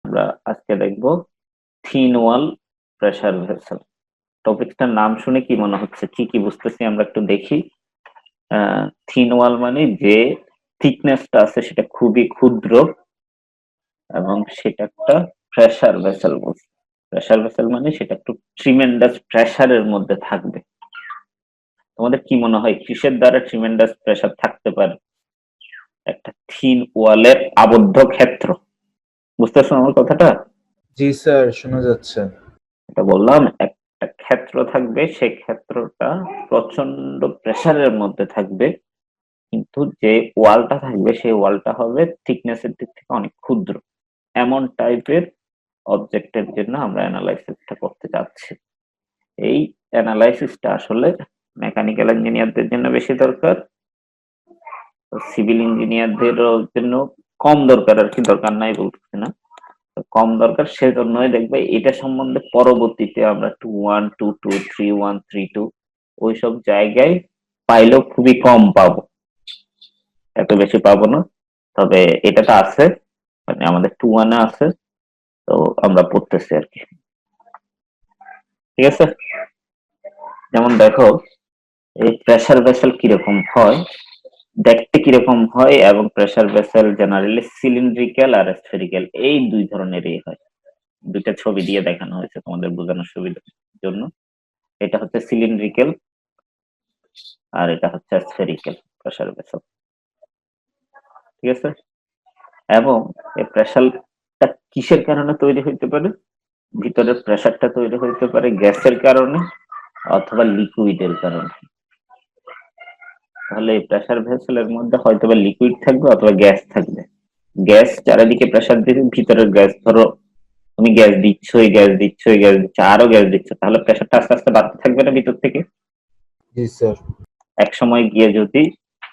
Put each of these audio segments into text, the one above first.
আমরা আজকে দেখব থিন ওয়াল প্রেসার ভেসেল। টপিকটার নাম শুনে কি মনে হচ্ছে, কি কি বুঝতেছি আমরা একটু দেখি। থিন ওয়াল মানে যে থিকনেসটা আছে সেটা খুবই ক্ষুদ্র এবং সেটা একটা প্রেসার ভেসেল বলছে। প্রেসার ভেসেল মানে সেটা একটু ট্রিমেন্ডাস প্রেসারের মধ্যে থাকবে। তোমাদের কি মনে হয় কিসের দ্বারা ট্রিমেন্ডাস প্রেসার থাকতে পারে? একটা থিন ওয়ালের আবদ্ধ ক্ষেত্র। বুঝতেছো আমার কথাটা? জি স্যার, শোনা যাচ্ছে। এটা বললাম, একটা ক্ষেত্র থাকবে, সেই ক্ষেত্রটা প্রচন্ড প্রেসারের মধ্যে থাকবে, কিন্তু যে ওয়ালটা থাকবে সেই ওয়ালটা হবে থিকনেসের দিক থেকে অনেক ক্ষুদ্র। এমন টাইপের অবজেক্টের জন্য আমরা অ্যানালাইসিসটা করতে যাচ্ছি। এই অ্যানালাইসিসটা আসলে মেকানিক্যাল ইঞ্জিনিয়ারদের জন্য বেশি দরকার, সিভিল ইঞ্জিনিয়ারদেরও জন্য কম দরকার, আর কি দরকার নাই বলতেছি না, কম দরকার। সেজন্যই দেখবে এটা সম্বন্ধে পরবর্তীতে আমরা 2-1, 2-2, 3-1, 3-2 ওইসব জায়গায় পাইলেও খুবই কম পাবো, এত বেশি পাবো না। তবে এটাটা আছে, মানে আমাদের 2-1 আছে, তো আমরা পড়তেছি আর কি। ঠিক আছে, যেমন দেখো এই প্রেসার ভেসেল কিরকম হয়, দেখতে কিরকম হয়, এবং প্রেসার ভেসেল জেনারেলি সিলিন্ড্রিক্যাল আর স্ফেরিক্যাল এই দুই ধরনেরই হয়। দুইটা ছবি দিয়ে দেখানো হয়েছে তোমাদের বোঝানোর সুবিধার জন্য। এটা হচ্ছে সিলিন্ড্রিক্যাল আর এটা হচ্ছে স্ফেরিক্যাল প্রেসার ভেসেল। ঠিক আছে, এবং এই প্রেসারটা কিসের কারণে তৈরি হইতে পারে? ভিতরের প্রেসারটা তৈরি হইতে পারে গ্যাসের কারণে অথবা লিকুইডের কারণে। তাহলে এই প্রেসার ভেসেলের মধ্যে হয়তো বা লিকুইড থাকবে অথবা গ্যাস থাকবে। গ্যাস চারিদিকে প্রেসার দিবে, ভিতরের গ্যাস ধরো তুমি গ্যাস দিচ্ছ, গ্যাস দিচ্ছ, গ্যাস দিচ্ছ, আরো গ্যাস দিচ্ছ, তাহলে প্রেসারটা আস্তে আস্তে বাড়তে থাকবে না ভিতর থেকে? জি স্যার। এক সময় গিয়ে যদি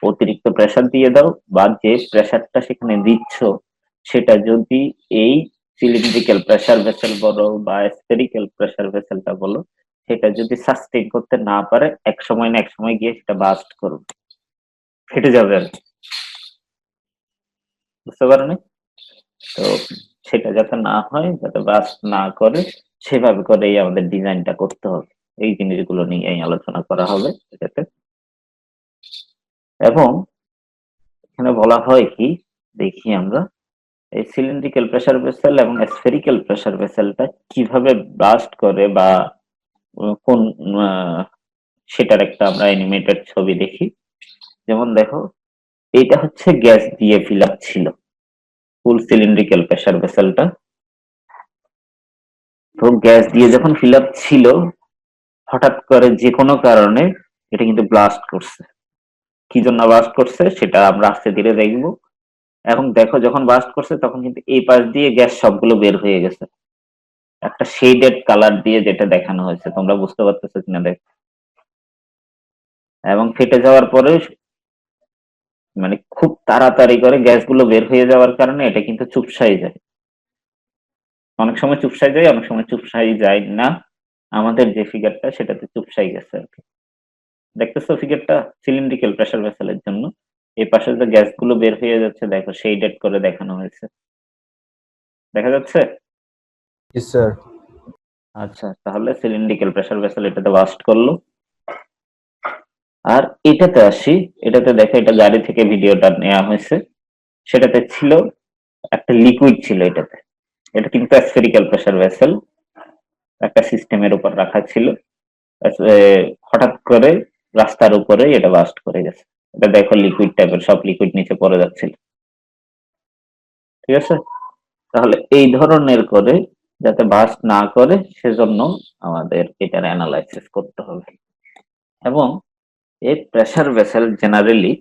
অতিরিক্ত প্রেসার দিয়ে দাও, বা যে প্রেসারটা সেখানে দিচ্ছ সেটা যদি এই সিলিন্ড্রিক্যাল প্রেসার ভেসেল বলো বা স্ফেরিক্যাল প্রেসার ভেসেলটা বলো, সেটা যদি সাস্টেইন করতে না পারে, এক সময় না এক সময় গিয়ে সেটা বাস্ট করবে, ফেটে যাবে আর কি। বুঝতে পারোনি? তো সেটা যাতে না হয়, যাতে বাস্ট না করে, সেভাবে করেই আমাদের ডিজাইনটা করতে হবে। এই জিনিসগুলো নিয়ে আলোচনা করা হবে এটাতে। এবং এখানে বলা হয় কি, দেখি আমরা এই সিলিন্ড্রিক্যাল প্রেসার ভেসেল এবং স্ফেরিক্যাল প্রেসার ভেসেলটা কিভাবে ব্লাস্ট করে, বা কোন আহ, সেটার একটা আমরা অ্যানিমেটেড ছবি দেখি। যেমন দেখো, এইটা হচ্ছে গ্যাস দিয়ে ফিল আপ ছিল ফুল সিলিন্ড্রিক্যাল প্রেসার ভেসেলটা। তো গ্যাস দিয়ে যখন ফিল আপ ছিল, হঠাৎ করে যে কোনো কারণে এটা কিন্তু ব্লাস্ট করছে। কি জন্য ব্লাস্ট করছে সেটা আমরা আস্তে ধীরে দেখবো। এবং দেখো, যখন ব্লাস্ট করছে তখন কিন্তু এই পাশ দিয়ে গ্যাস সবগুলো বের হয়ে গেছে একটা শেডেড কালার দিয়ে, যেটা দেখানো হয়েছে, তোমরা বুঝতে পারতেছো কিনা দেখ। এবং ফেটে যাওয়ার পরে মানে খুব তাড়াতাড়ি করে গ্যাসগুলো বের হয়ে যাওয়ার কারণে এটা কিন্তু চুপসাই যায়। অনেক সময় চুপসাই যায়, অনেক সময় চুপসাই যায় না। আমাদের যে ফিগারটা সেটাতে চুপসাই গেছে আর কি। দেখতেছো ফিগারটা সিলিন্ড্রিক্যাল প্রেসার ভেসেলের জন্য এই পাশে যে গ্যাসগুলো বের হয়ে যাচ্ছে, দেখো শেডেড করে দেখানো হয়েছে, দেখা যাচ্ছে? জি স্যার। আচ্ছা, তাহলে সিলিন্ড্রিক্যাল প্রেসার ভেসেল এটাতে বাস্ট করলো। আর এটাতে আসি, এটাতে দেখো, এটা গাড়ি থেকে ভিডিওটা নেওয়া হয়েছে। সেটাতে ছিল একটা লিকুইড ছিল এটাতে। এটা কিন্তু স্ফেরিক্যাল প্রেসার ভেসেল, একটা সিস্টেমের উপর রাখা ছিল। হঠাৎ করে রাস্তার উপরে এটা বাস্ট করে গেছে। এটা দেখো লিকুইড টাইপের, সব লিকুইড নিচে পড়ে যাচ্ছিল। ঠিক আছে, তাহলে এই ধরনের করে যাতে বাস্ট না করে সেজন্য আমাদের এটার অ্যানালাইসিস করতে হবে। এবং এই প্রেসার ভেসেল জেনারেলি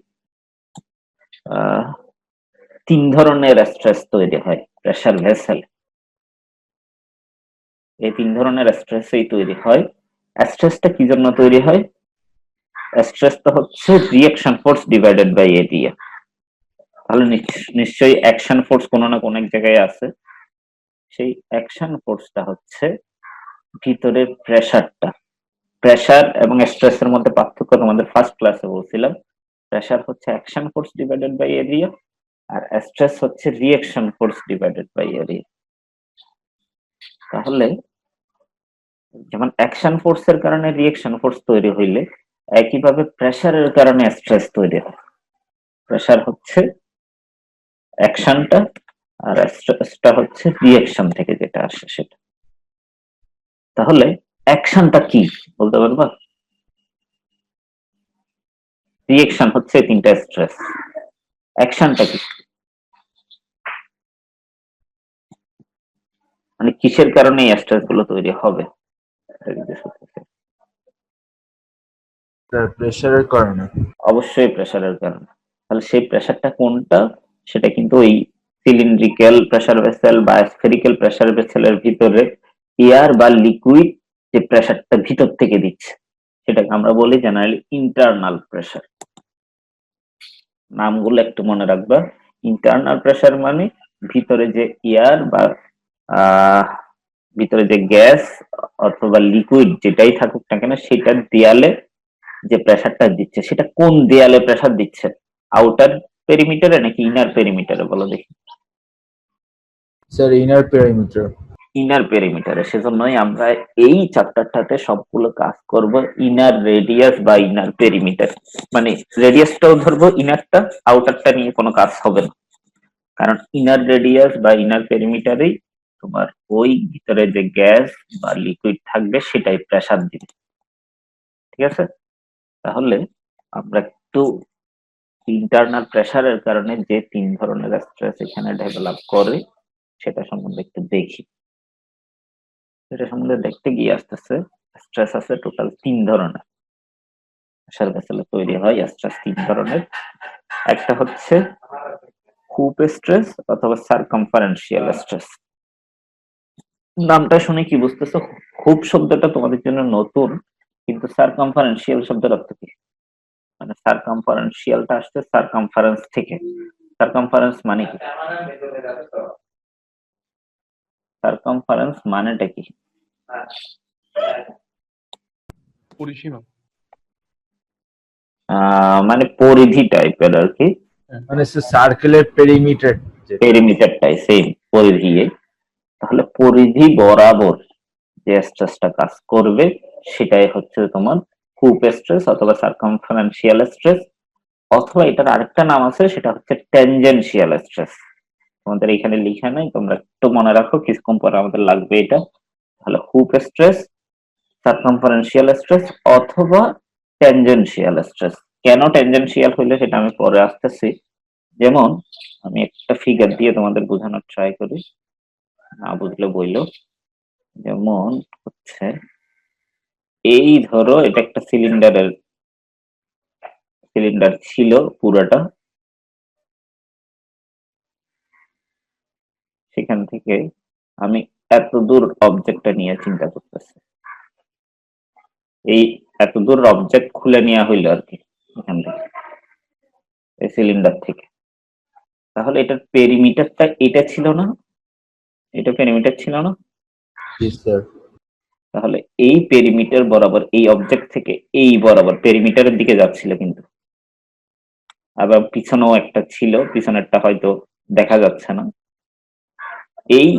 তিন ধরনের স্ট্রেস তৈরি হয় প্রেসার ভেসেল। এই তিন ধরনের স্ট্রেসই তৈরি হয়। স্ট্রেসটা কি জন্য তৈরি হয়? স্ট্রেসটা হচ্ছে reaction force divided by area. তাহলে নিশ্চয়ই অ্যাকশন ফোর্স কোনো না কোনো এক জায়গায় আছে। সেই অ্যাকশন ফোর্সটা হচ্ছে ভিতরের প্রেসারটা। প্রেসার এবং স্ট্রেসের মধ্যে পার্থক্য তোমাদের ফার্স্ট ক্লাসে বলছিলাম। প্রেসার হচ্ছে action force divided by area, আর স্ট্রেস হচ্ছে reaction force divided by area. তাহলে যেমন অ্যাকশন ফোর্সের কারণে রিঅ্যাকশন ফোর্স তৈরি হইলে একইভাবে প্রেসারের কারণে স্ট্রেস তৈরি হয়। প্রেসার হচ্ছে অ্যাকশনটা, আর স্ট্রেসটা হচ্ছে রিঅ্যাকশন থেকে যেটা আসে সেটা। তাহলে অ্যাকশনটা কি বলতে পারবা? রিঅ্যাকশন হচ্ছে তিনটা স্ট্রেস, অ্যাকশনটা কি? মানে কিসের কারণে এই স্ট্রেস গুলো তৈরি হবে? স্যার প্রেশারের কারণে। অবশ্যই প্রেসারের কারণে। তাহলে সেই প্রেসারটা কোনটা? সেটা কিন্তু ওই সিলিন্ড্রিক্যাল প্রেসার ভেসেল বা স্ফেরিক্যাল প্রেসার ভেসেলের ভিতরে এয়ার বা লিকুইড যে প্রেসারটা ভিতর থেকে দিচ্ছে সেটাকে আমরা বলি জেনারেলি ইন্টারনাল প্রেসার। নামগুলো একটু মনে রাখবা। ইন্টারনাল প্রেসার মানে ভিতরে যে এয়ার বা আহ ভিতরে যে গ্যাস অথবা লিকুইড যেটাই থাকুক না কেন সেটার দেয়ালে যে প্রেসারটা দিচ্ছে সেটা কোন দেয়ালে প্রেসার দিচ্ছে? আউটার পেরিমিটারে নাকি ইনার পেরিমিটারে বলো দেখি? Sir inner perimeter. ইনার পেরিমিটারে। সেজন্যই আমরা এই চ্যাপ্টারটাতে সবগুলো কাজ করব ইনার রেডিয়াস বা ইনার পেরিমিটার। মানে রেডিয়াসটাও ধরবো, ইনারটা আউটারটা নিয়ে কোনো কাজ হবে না, কারণ ইনার রেডিয়াস বা ইনার পেরিমিটারেই তোমার ওই ভিতরে যে গ্যাস বা লিকুইড থাকবে সেটাই প্রেসার দিবে। ঠিক আছে? তাহলে আমরা একটু ইন্টারনাল প্রেসারের কারণে যে তিন ধরনের স্ট্রেস এখানে ডেভেলপ করে সেটা সম্বন্ধে একটু দেখি। সেটা সম্বন্ধে দেখতে গিয়ে আসতেছে স্ট্রেস আছে টোটাল তিন ধরনের। প্রেসার ভেসেলে তৈরি হয় স্ট্রেস তিন ধরনের। একটা হচ্ছে হুপ স্ট্রেস অথবা সার্কামফারেন্সিয়াল স্ট্রেস। নামটা শুনে কি বুঝতেছো? হুপ শব্দটা তোমাদের জন্য নতুন, কিন্তু সার্কামফারেন্সিয়াল শব্দের অর্থ কি? মানে সার্কামফারেন্সিয়ালটা আসছে সার্কামফারেন্স থেকে। সার্কামফারেন্স মানে কি? সার্কামফারেন্স মানেটা কি? পরিসীমা। মানে পরিধি টাইপের আর কি। মানে সার্কেলের পেরিমিটার যেটা। পেরিমিটারটাই সেম পরিধি। তাহলে পরিধি বরাবর যে স্ট্রেসটা কাজ করবে সেটাই হচ্ছে তোমার হুপ স্ট্রেস অথবা সার্কামফারেন্সিয়াল স্ট্রেস, অথবা এটার আরেকটা নাম আছে সেটা হচ্ছে ট্যানজেনশিয়াল স্ট্রেস। তোমাদের এখানে লিখা নাই, তোমরা একটু মনে রাখো, কিছুক্ষণ পরে আমাদের লাগবে এটা। তাহলে হুপ স্ট্রেস, সার্কামফারেন্সিয়াল স্ট্রেস অথবা ট্যানজেনশিয়াল স্ট্রেস। কেন ট্যানজেনশিয়াল হইলে সেটা আমি পরে আসতেছি। যেমন আমি একটা ফিগার দিয়ে তোমাদের বোঝানোর ট্রাই করি, না বুঝলে বইলো। যেমন হচ্ছে এই ধরো এটা একটা সিলিন্ডার ছিল পুরোটা, সেখান থেকে আমি এত দূর অবজেক্টটা নিয়ে চিন্তা করতেছি। এই এত দূর অবজেক্ট খুলে নেওয়া হইলো আর কি এখান থেকে, এই সিলিন্ডার থেকে। তাহলে এটার পেরিমিটারটা এটা ছিল না? এটা পেরিমিটার ছিল না? জি স্যার। তাহলে এই পেরিমিটার বরাবর এই অবজেক্ট থেকে এই বরাবর পেরিমিটারের দিকে যাচ্ছিল, কিন্তু আবার পিছনেও একটা ছিল, পিছনেরটা হয়তো দেখা যাচ্ছে না। এই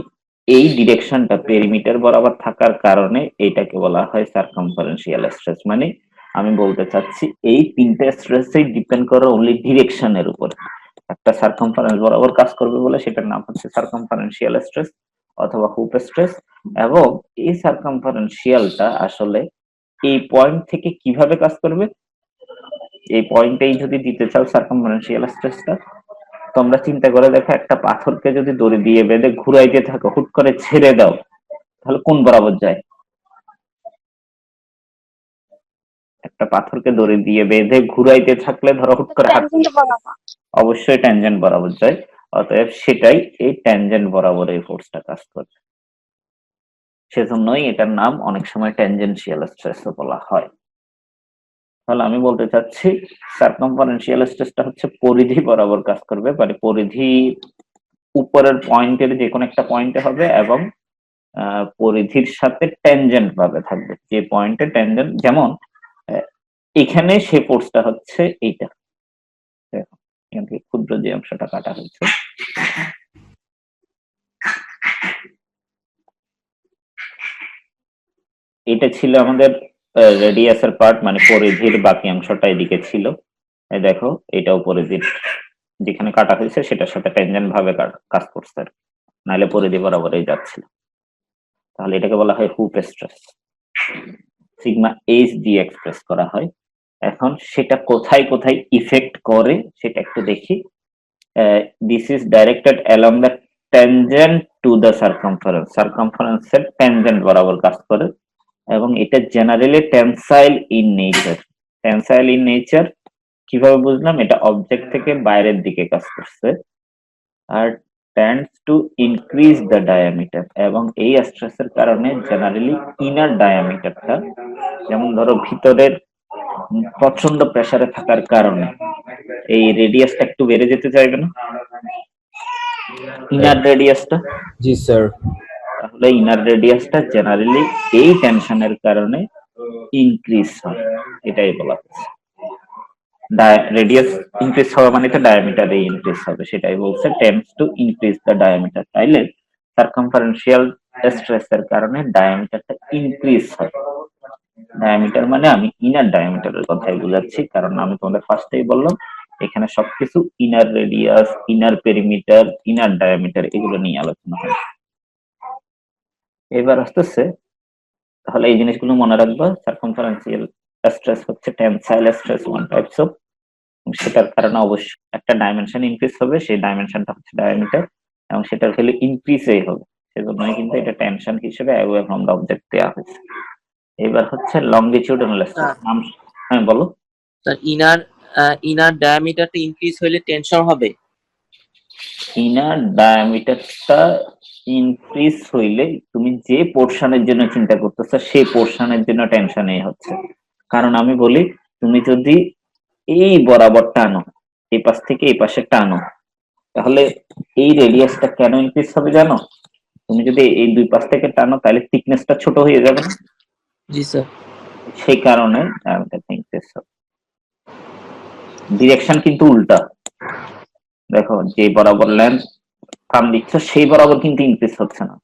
এই ডিরেকশনটা পেরিমিটার বরাবর থাকার কারণে এটাকে বলা হয় সার্কামফারেন্সিয়াল স্ট্রেস। মানে আমি বলতে চাচ্ছি এই তিনটা স্ট্রেসই ডিপেন্ড করে অনলি ডিরেকশনের উপর। একটা সার্কামফারেন্স বরাবর কাজ করবে বলে সেটার নাম হচ্ছে সার্কামফারেন্সিয়াল স্ট্রেস অথবা হুপ স্ট্রেস। এবং এই সার্কামফারেন্সিয়ালটা আসলে এই পয়েন্ট থেকে কিভাবে কাজ করবে, এই পয়েন্টেই যদি দিতে চাও সার্কামফারেন্সিয়াল স্ট্রেসটা, তোমরা চিন্তা করে দেখো একটা পাথরকে যদি দড়ি দিয়ে বেঁধে ঘুরাইতে থাকো, হুট করে ছেড়ে দাও, তাহলে কোন বরাবর যায়? একটা পাথরকে দড়ি দিয়ে বেঁধে ঘুরাইতে থাকলে ধরো হুট করে হাত, অবশ্যই ট্যানজেন্ট বরাবর যায়। অতএব সেটাই এই ট্যানজেন্ট বরাবর এই ফোর্সটা কাজ করে। সেজন্যই এটার নাম অনেক সময় ট্যানজেনশিয়াল স্ট্রেস বলা হয়। তাহলে আমি বলতে চাচ্ছি সার্কামফারেন্সিয়াল স্ট্রেসটা হচ্ছে পরিধি বরাবর কাজ করবে, মানে পরিধি উপরের পয়েন্টের যে কোনো একটা পয়েন্টে হবে এবং পরিধির সাথে ট্যানজেন্ট ভাবে থাকবে। যে পয়েন্টে ট্যানজেন্ট, যেমন আহ, এখানে সে ফোর্সটা হচ্ছে এইটা, দেখো, এখান থেকে ক্ষুদ্র যে অংশটা কাটা হয়েছে, এটা ছিল আমাদের রেডিয়াসের পার্ট, মানে পরিধির বাকি অংশটা এদিকে ছিল। এই দেখো, এটাও পরিধির, যেখানে কাটা হয়েছে সেটার সাথে ট্যানজেন্ট ভাবে কাজ করছে, নাহলে পরিধি বরাবরই যাচ্ছিল। তাহলে এটাকে বলা হয় হুপ স্ট্রেস, সিগমা এইচ দিয়ে এক্সপ্রেস করা হয়। এখন সেটা কোথায় কোথায় ইফেক্ট করে সেটা একটু দেখি। This is directed along the tangent to the সার্কামফারেন্সের ট্যানজেন্ট বরাবর কাজ করে, এবং এটা generally tensile in nature. Tensile in nature কিভাবে বুঝলাম? এটা অবজেক্ট থেকে বাইরের দিকে কাজ করছে, আর tends to increase the diameter, এবং এই স্ট্রেসের কারণে জেনারেলি ইনার ডায়ামিটারটা, যেমন ধরো ভিতরের প্রচন্ড প্রেসারে থাকার কারণে এই রেডিয়াসটা একটু বেড়ে যেতে চাইবে না, ইনার রেডিয়াসটা। জি স্যার। তাহলে ইনার রেডিয়াসটা জেনারেলি এই টেনশনের কারণে ইনক্রিজ হয়, এটাই বলা হচ্ছে। রেডিয়াস ইনক্রিজ হওয়া মানে তো ডায়ামিটার ইনক্রিজ হবে, সেটাই বলছে tends to increase the diameter. তাইলে সার্কামফারেন্সিয়াল স্ট্রেসের কারণে ডায়ামিটারটা ইনক্রিজ হয়। ডায়ামিটার মানে আমি ইনার ডায়ামিটারের কথাই বুঝাচ্ছি, কারণ আমি তোমাদের ফার্স্টেই বললাম এখানে সবকিছু inner radius, inner perimeter, inner diameter এগুলো নিয়ে আলোচনা হয়। এবার আসতেছে, তাহলে এই জিনিসগুলো মনে রাখবা। সার্কামফারেন্সিয়াল স্ট্রেস হচ্ছে tensile stress, one types of. সেটার কারণে অবশ্যই একটা ডাইমেনশন ইনক্রিজ হবে, সেই ডাইমেনশনটা হচ্ছে ডায়ামিটার, এবং সেটার ভ্যালু ইনক্রিজই হবে। সেজন্যই কিন্তু এটা টেনশন হিসেবে অ্যাওয়ে ফ্রম দ্য অবজেক্ট দেওয়া হয়েছে। এবার হচ্ছে লংগিটিউডনাল স্ট্রেস। নাম, হ্যাঁ বলো। স্যার ইনার ডায়ামিটারটা ইনক্রিজ হইলে টেনশন হবে। ইনার ডায়ামিটারটা ইনক্রিজ হইলে তুমি যে পোর্শনের জন্য চিন্তা করতেছো সেই পোর্শনের জন্য টেনশনই হচ্ছে। কারণ আমি বলি, তুমি যদি এই বরাবর টানো, এই পাশ থেকে এই পাশে টানো, তাহলে এই রেডিয়াসটা কেন ইনক্রিজ হবে জানো? তুমি যদি এই দুই পাশ থেকে টানো তাহলে থিকনেসটা ছোট হয়ে যাবে না? জি স্যার। সেই কারণে ডায়ামিটারটা ইনক্রিজ হবে। ডিরেকশন কিন্তু উল্টা। দেখো, যে বরাবর লেন্থ টান দিচ্ছ সেই বরাবর কিন্তু ইনক্রিজ হচ্ছে না,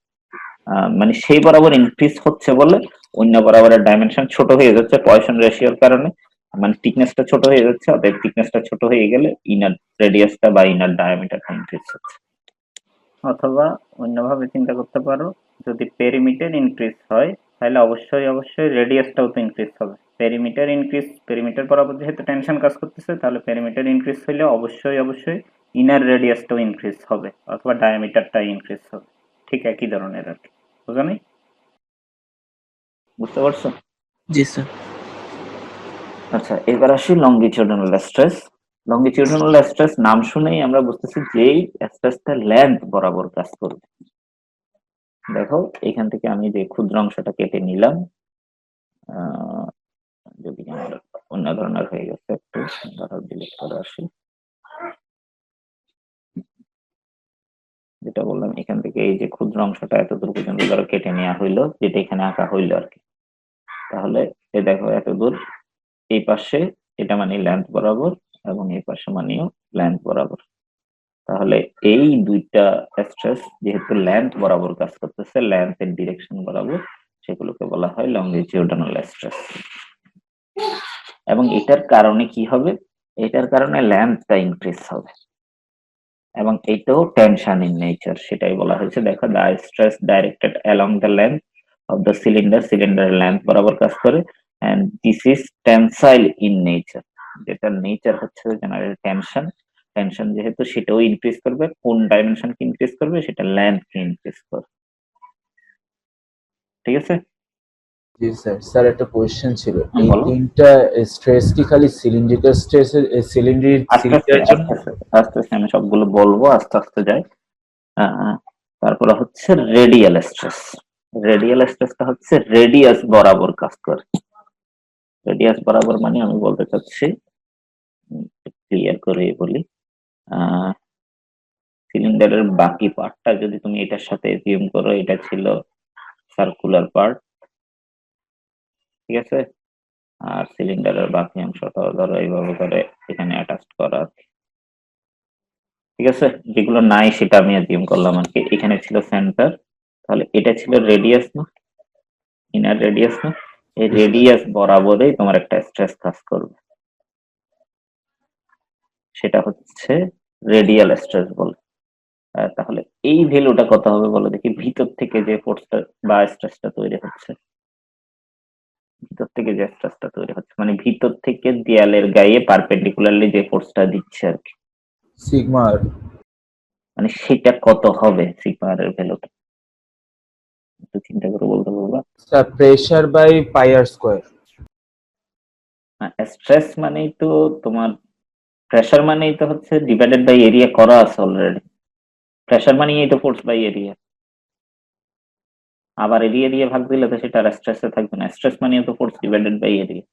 মানে সেই বরাবর ইনক্রিজ হচ্ছে বলে অন্য বরাবরের ডাইমেনশন ছোট হয়ে যাচ্ছে পয়সন রেশিওর কারণে, মানে থিকনেসটা ছোট হয়ে যাচ্ছে। অতএব থিকনেসটা ছোট হয়ে গেলে ইনার রেডিয়াসটা বা ইনার ডায়ামিটারটা ইনক্রিজ হচ্ছে। অথবা অন্যভাবে চিন্তা করতে পারো, যদি পেরিমিটার ইনক্রিজ হয় তাহলে অবশ্যই রেডিয়াসটাও তো ইনক্রিজ হবে। পেরিমিটার বরাবর যেহেতু টেনশন কাজ করতেছে, তাহলে পেরিমিটার ইনক্রিজ হইলে অবশ্যই ইনার রেডিয়াসটাও ইনক্রিজ হবে, অথবা ডায়ামিটারটা ইনক্রিজ হবে। ঠিক একই ধরনের আর কি, বুঝো নাই? বুঝতে পারছো? জি স্যার। আচ্ছা, এবার আসি লংগিটিউডনাল স্ট্রেস। লংগিটিউডনাল স্ট্রেস নাম শুনেই আমরা বুঝতেছি যে এই স্ট্রেসটা লেন্থ বরাবর কাজ করবে। দেখো, এখান থেকে আমি যে ক্ষুদ্র অংশটা কেটে নিলাম, যদি আমার অন্য ধরনের হয়ে গেছে, একটু ধরো ডিলিট করে আসি। যেটা বললাম, এখান থেকে এই যে ক্ষুদ্র অংশটা এতদূর পর্যন্ত ধরো কেটে নেওয়া হইলো, যেটা এখানে আঁকা হইলো আর কি। তাহলে এই দেখো এতদূর, এই পাশে এটা মানে লেন্থ বরাবর, এবং এই পাশে মানেও লেন্থ বরাবর। তাহলে এই দুইটা স্ট্রেস যেহেতু লেন্থ বরাবর কাজ করতেছে, লেন্থের ডিরেকশন বরাবর, সেগুলোকে বলা হয় লংগিটিউডনাল স্ট্রেস। এবং এটার কারণে কি হবে? এটার কারণে লেন্থটা ইনক্রিজ হবে, এবং এটাও টেনশন ইন নেচার, সেটাই বলা হয়েছে। দেখো, the stress directed along the length of the সিলিন্ডারের লেন্থ বরাবর কাজ করে, and this is tensile in nature. যেটা নেচার হচ্ছে জেনারেল টেনশন যেহেতু সেটাও ইনক্রিজ করবে। কোন ডাইমেনশনকে ইনক্রিজ করবে? সেটা লেন্থকে ইনক্রিজ করবে। ঠিক আছে? জি স্যার। স্যার একটা কোয়েশ্চেন ছিল, এই বলো। তিনটা স্ট্রেস কি খালি সিলিন্ড্রিক্যাল স্ট্রেসের সিলিন্ডারের জন্য? আস্তে আস্তে আমি সবগুলো বলবো, আস্তে আস্তে যাই। তারপরে হচ্ছে রেডিয়াল স্ট্রেস। রেডিয়াল স্ট্রেসটা হচ্ছে রেডিয়াস বরাবর কাজ করে। রেডিয়াস বরাবর মানে আমি বলতে চাচ্ছি, ক্লিয়ার করে বলি, সিলিন্ডারের বাকি পার্টটা যদি তুমি এটার সাথে এজিউম করো, এটা ছিল সার্কুলার পার্ট, ঠিক আছে? আর সিলিন্ডারের বাকি অংশটা ধরো এইভাবে করে এখানে অ্যাটাচ করা, ঠিক আছে? যেগুলো নাই সেটা আমি এজিউম করলাম আর কি। এখানে ছিল সেন্টার, তাহলে এটা ছিল রেডিয়াস না? ইনার রেডিয়াস না, এই রেডিয়াস বরাবরই তোমার একটা স্ট্রেস কাজ করবে, সেটা হচ্ছে রেডিয়াল স্ট্রেস বলে। তাহলে এই ভ্যালুটা কত হবে বলো দেখি, ভিতর থেকে যে ফোর্সটা বা স্ট্রেসটা তৈরি হচ্ছে, ভিতর থেকে যে স্ট্রেসটা তৈরি হচ্ছে মানে ভিতর থেকে দেয়ালের গায়ে পারপেন্ডিকুলারলি যে ফোর্সটা দিচ্ছে আর কি, সিগমা আর। মানে সেটা কত হবে সিগমা আর এর ভ্যালুটা একটু চিন্তা করে বলতে পারবা? Sir pressure by pi R square. Stress মানেই তো তোমার, প্রেসার মানেই তো হচ্ছে ডিভাইডেড বাই এরিয়া করা আছে অলরেডি, প্রেসার মানেই তো ফোর্স বাই এরিয়া, আবার এরিয়া দিয়ে ভাগ দিলে তো সেটা আর স্ট্রেসে থাকবে না, স্ট্রেস মানেই তো ফোর্স ডিভাইডেড বাই এরিয়া।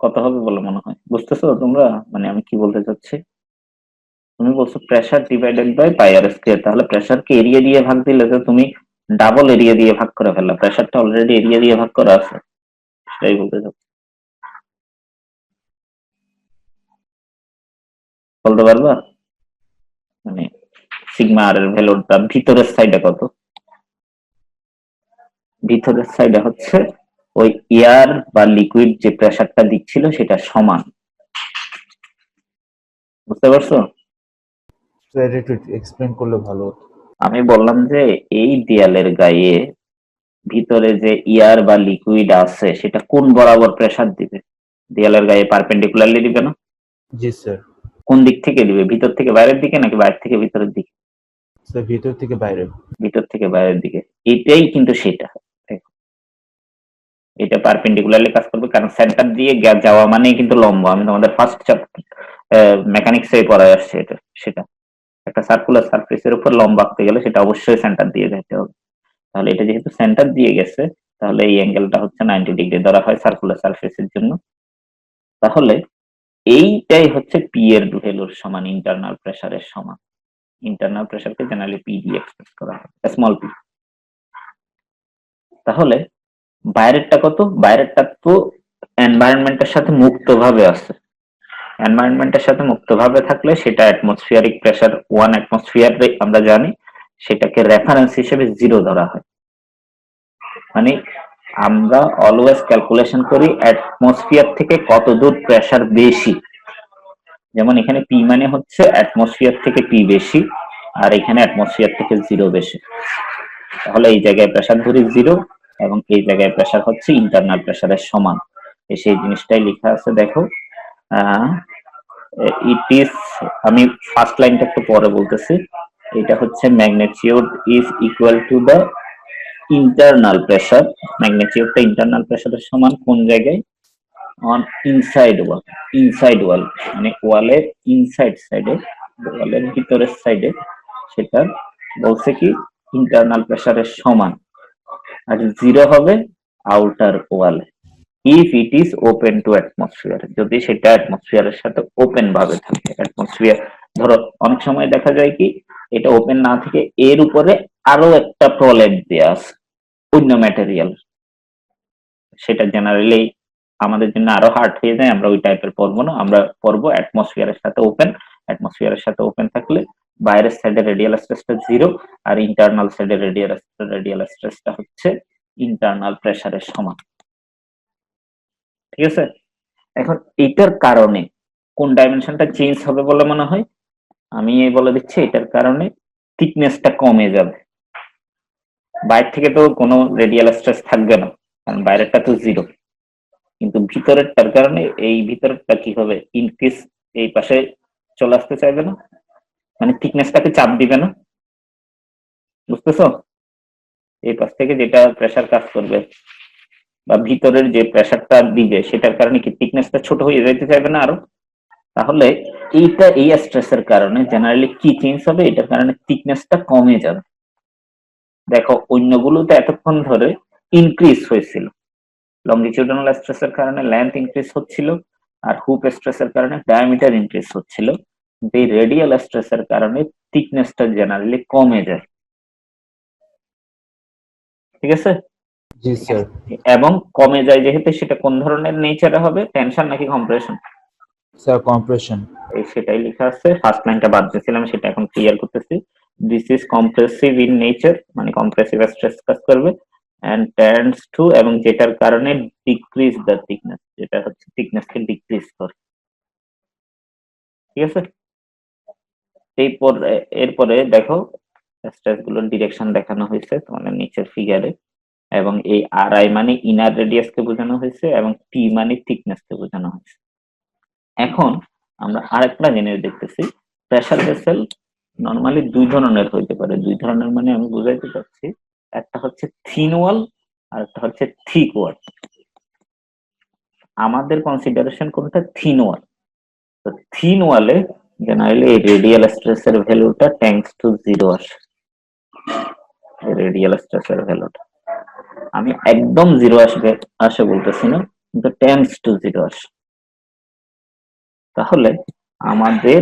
কত হবে বলে মনে হয়, বুঝতেছো তোমরা মানে আমি কি বলতে চাচ্ছি? তুমি বলছো pressure divided by pi R square, তাহলে প্রেসারকে এরিয়া দিয়ে ভাগ দিলে তো তুমি ডাবল এরিয়া দিয়ে ভাগ করে ফেললা, প্রেসারটা অলরেডি এরিয়া দিয়ে ভাগ করা আছে, সেটাই বলতে চাচ্ছি। বলতে পারবা মানে সিগমা আর এর ভ্যালুটা ভিতরের সাইডে কত? ভিতরের সাইডে হচ্ছে ওই এয়ার বা লিকুইড যে প্রেসারটা দিচ্ছিল সেটা সমান, বুঝতে পারছো? স্যার একটু এক্সপ্লেন করলে ভালো হতো। আমি বললাম যে এই দেয়ালের গায়ে ভিতরে যে এয়ার বা লিকুইড আছে সেটা কোন বরাবর প্রেসার দিবে? দেয়ালের গায়ে পারপেন্ডিকুলারলি দিবে না? জি স্যার। কোন দিক থেকে দিবে, ভিতর থেকে বাইরের দিকে নাকি বাইরে থেকে ভিতরের দিকে? স্যার ভিতর থেকে বাইরে। ভিতর থেকে বাইরের দিকে, এটাই কিন্তু সেটা, দেখো, এটা পারপেন্ডিকুলারলি কাজ করবে কারণ সেন্টার দিয়ে যাওয়া মানেই কিন্তু লম্ব, আমি তোমাদের ফার্স্ট চ্যাপ্টার মেকানিক্সে পড়ায় আসছে এটা, সেটা একটা সার্কুলার সারফেসের উপর লম্ব আঁকতে গেলে সেটা অবশ্যই সেন্টার দিয়ে যেতে হবে, তাহলে এটা যেহেতু সেন্টার দিয়ে গেছে তাহলে এই অ্যাঙ্গেলটা হচ্ছে 90 ডিগ্রি ধরা হয় সার্কুলার সারফেসের জন্য, তাহলে এইটাই হচ্ছে পি এর ভ্যালুর সমান, ইন্টারনাল প্রেসারের সমান। ইন্টারনাল প্রেসারকে জেনারেলি পি দিয়ে এক্সপ্রেস করা হয়, স্মল পি। তাহলে বাইরেরটা কত? বাইরেরটা তো এনভায়রনমেন্টের সাথে মুক্তভাবে আছে, এনভায়রনমেন্টের সাথে মুক্তভাবে থাকলে সেটা অ্যাটমসফিয়ারিক প্রেসার 1 অ্যাটমসফিয়ার আমরা জানি, সেটাকে রেফারেন্স হিসেবে 0 ধরা হয়। মানে আমরা অলওয়েজ ক্যালকুলেশন করি অ্যাটমসফিয়ার থেকে কত দূর প্রেসার বেশি, যেমন এখানে পি মানে হচ্ছে অ্যাটমসফিয়ার থেকে পি বেশি আর এখানে অ্যাটমসফিয়ার থেকে 0 বেশি, তাহলে এই জায়গায় প্রেসার ধরি 0 এবং এই জায়গায় প্রেসার হচ্ছে ইন্টারনাল প্রেসারের সমান, সেই জিনিসটাই লেখা আছে দেখো। ইট ইজ, আমি ফার্স্ট লাইনটা একটু পরে বলতেছি, এটা হচ্ছে magnitude is equal to the internal pressure, ম্যাগনিটিউডটা ইন্টারনাল প্রেসারের সমান কোন জায়গায়? On inside wall, inside wall মানে ওয়ালের ইনসাইড সাইডে, ওয়ালের ভিতরের সাইডে, সেটা বলছে কি ইন্টারনাল প্রেসারের সমান, আর 0 হবে আউটার ওয়ালে if it is open to atmosphere, যদি সেটা অ্যাটমসফিয়ারের সাথে ওপেন ভাবে থাকে। অ্যাটমসফিয়ার ধরো অনেক সময় দেখা যায় কি এটা ওপেন না থেকে এর উপরে আরো একটা প্রলেপ দেয়া আছে অন্য ম্যাটেরিয়াল, সেটা জেনারেলি আমাদের জন্য আরো হার্ড হয়ে যায়, আমরা ওই টাইপের পড়বো না, আমরা পড়বো অ্যাটমসফিয়ারের সাথে ওপেন। অ্যাটমসফিয়ারের সাথে ওপেন থাকলে বাইরের সাইডে রেডিয়াল স্ট্রেসটা 0 আর ইন্টারনাল সাইডে রেডিয়াল স্ট্রেসটা হচ্ছে ইন্টারনাল প্রেসারের সমান, ঠিক আছে? এখন এটার কারণে কোন ডাইমেনশনটা চেঞ্জ হবে বলে মনে হয়? আমি বলে দিচ্ছি, এটার কারণে থিকনেসটা কমে যাবে, বাইরে থেকে তো কোনো রেডিয়াল স্ট্রেস থাকবে না কারণ বাইরেরটা তো 0, কিন্তু ভিতরেরটার কারণে এই ভিতরেরটা কি হবে, ইনক্রিজ, এই পাশে চলে আসতে চাইবে না, মানে থিকনেসটাকে চাপ দিবে না, বুঝতেছো? এই পাশ থেকে যেটা প্রেসার কাজ করবে বা ভিতরের যে প্রেসারটা দিবে সেটার কারণে কি থিকনেসটা ছোট হয়ে যেতে চাইবে না আরো, তাহলে এইটা এই স্ট্রেসের কারণে জেনারেলি কি চেঞ্জ হবে, এটার কারণে থিকনেসটা কমে যাবে। দেখো অন্যগুলোতে এতক্ষণ ধরে ইনক্রিজ হয়েছিল, লংজিটিউডাল স্ট্রেসের কারণে লেন্থ ইনক্রিজ হচ্ছিল আর হুপ স্ট্রেসের কারণে ডায়ামিটার ইনক্রিজ হচ্ছিল, কিন্তু এই রেডিয়াল স্ট্রেসের কারণে থিকনেসটা জেনারেলি কমে যায়, ঠিক আছে? জি স্যার। এবং কমে যায় যেহেতু সেটা কোন ধরনের নেচারে হবে, টেনশন নাকি কম্প্রেশন? Sir compression. এই সেটাই লেখা আছে, ফার্স্ট লাইনটা বাদ দিয়েছিলাম সেটা এখন ক্লিয়ার করতেছি, this is compressive in nature, মানে কম্প্রেসিভ স্ট্রেস কাজ করবে, and tends to, এবং যেটার কারণে ডিক্রিজ দ্য থিকনেস, যেটা হচ্ছে থিকনেসকে ডিক্রিজ করে। ঠিক আছে, এরপরে দেখো স্ট্রেস গুলোর ডিরেকশন দেখানো হয়েছে তোমাদের নিচের ফিগারে, এবং এই আর আই মানে ইনার রেডিয়াসকে বোঝানো হয়েছে এবং টি মানে থিকনেসকে বোঝানো হয়েছে। এখন আমরা আরেকটা জিনিস দেখতেছি, প্রেসার ভেসেল নরমালি দুই ধরনের হইতে পারে। দুই ধরনের মানে আমি বুঝাইতে চাচ্ছি, একটা হচ্ছে থিন ওয়াল আর একটা হচ্ছে থিক ওয়াল। আমাদের কনসিডারেশন কোনটা? থিন ওয়াল। তো থিন ওয়ালে জেনারেলি এই রেডিয়াল স্ট্রেসের ভ্যালুটা টেন্ডস টু 0 আসে। রেডিয়াল স্ট্রেসের ভ্যালুটা আমি একদম 0 আসে বলতেছি না, কিন্তু টেন্ডস টু 0 আসে। তাহলে আমাদের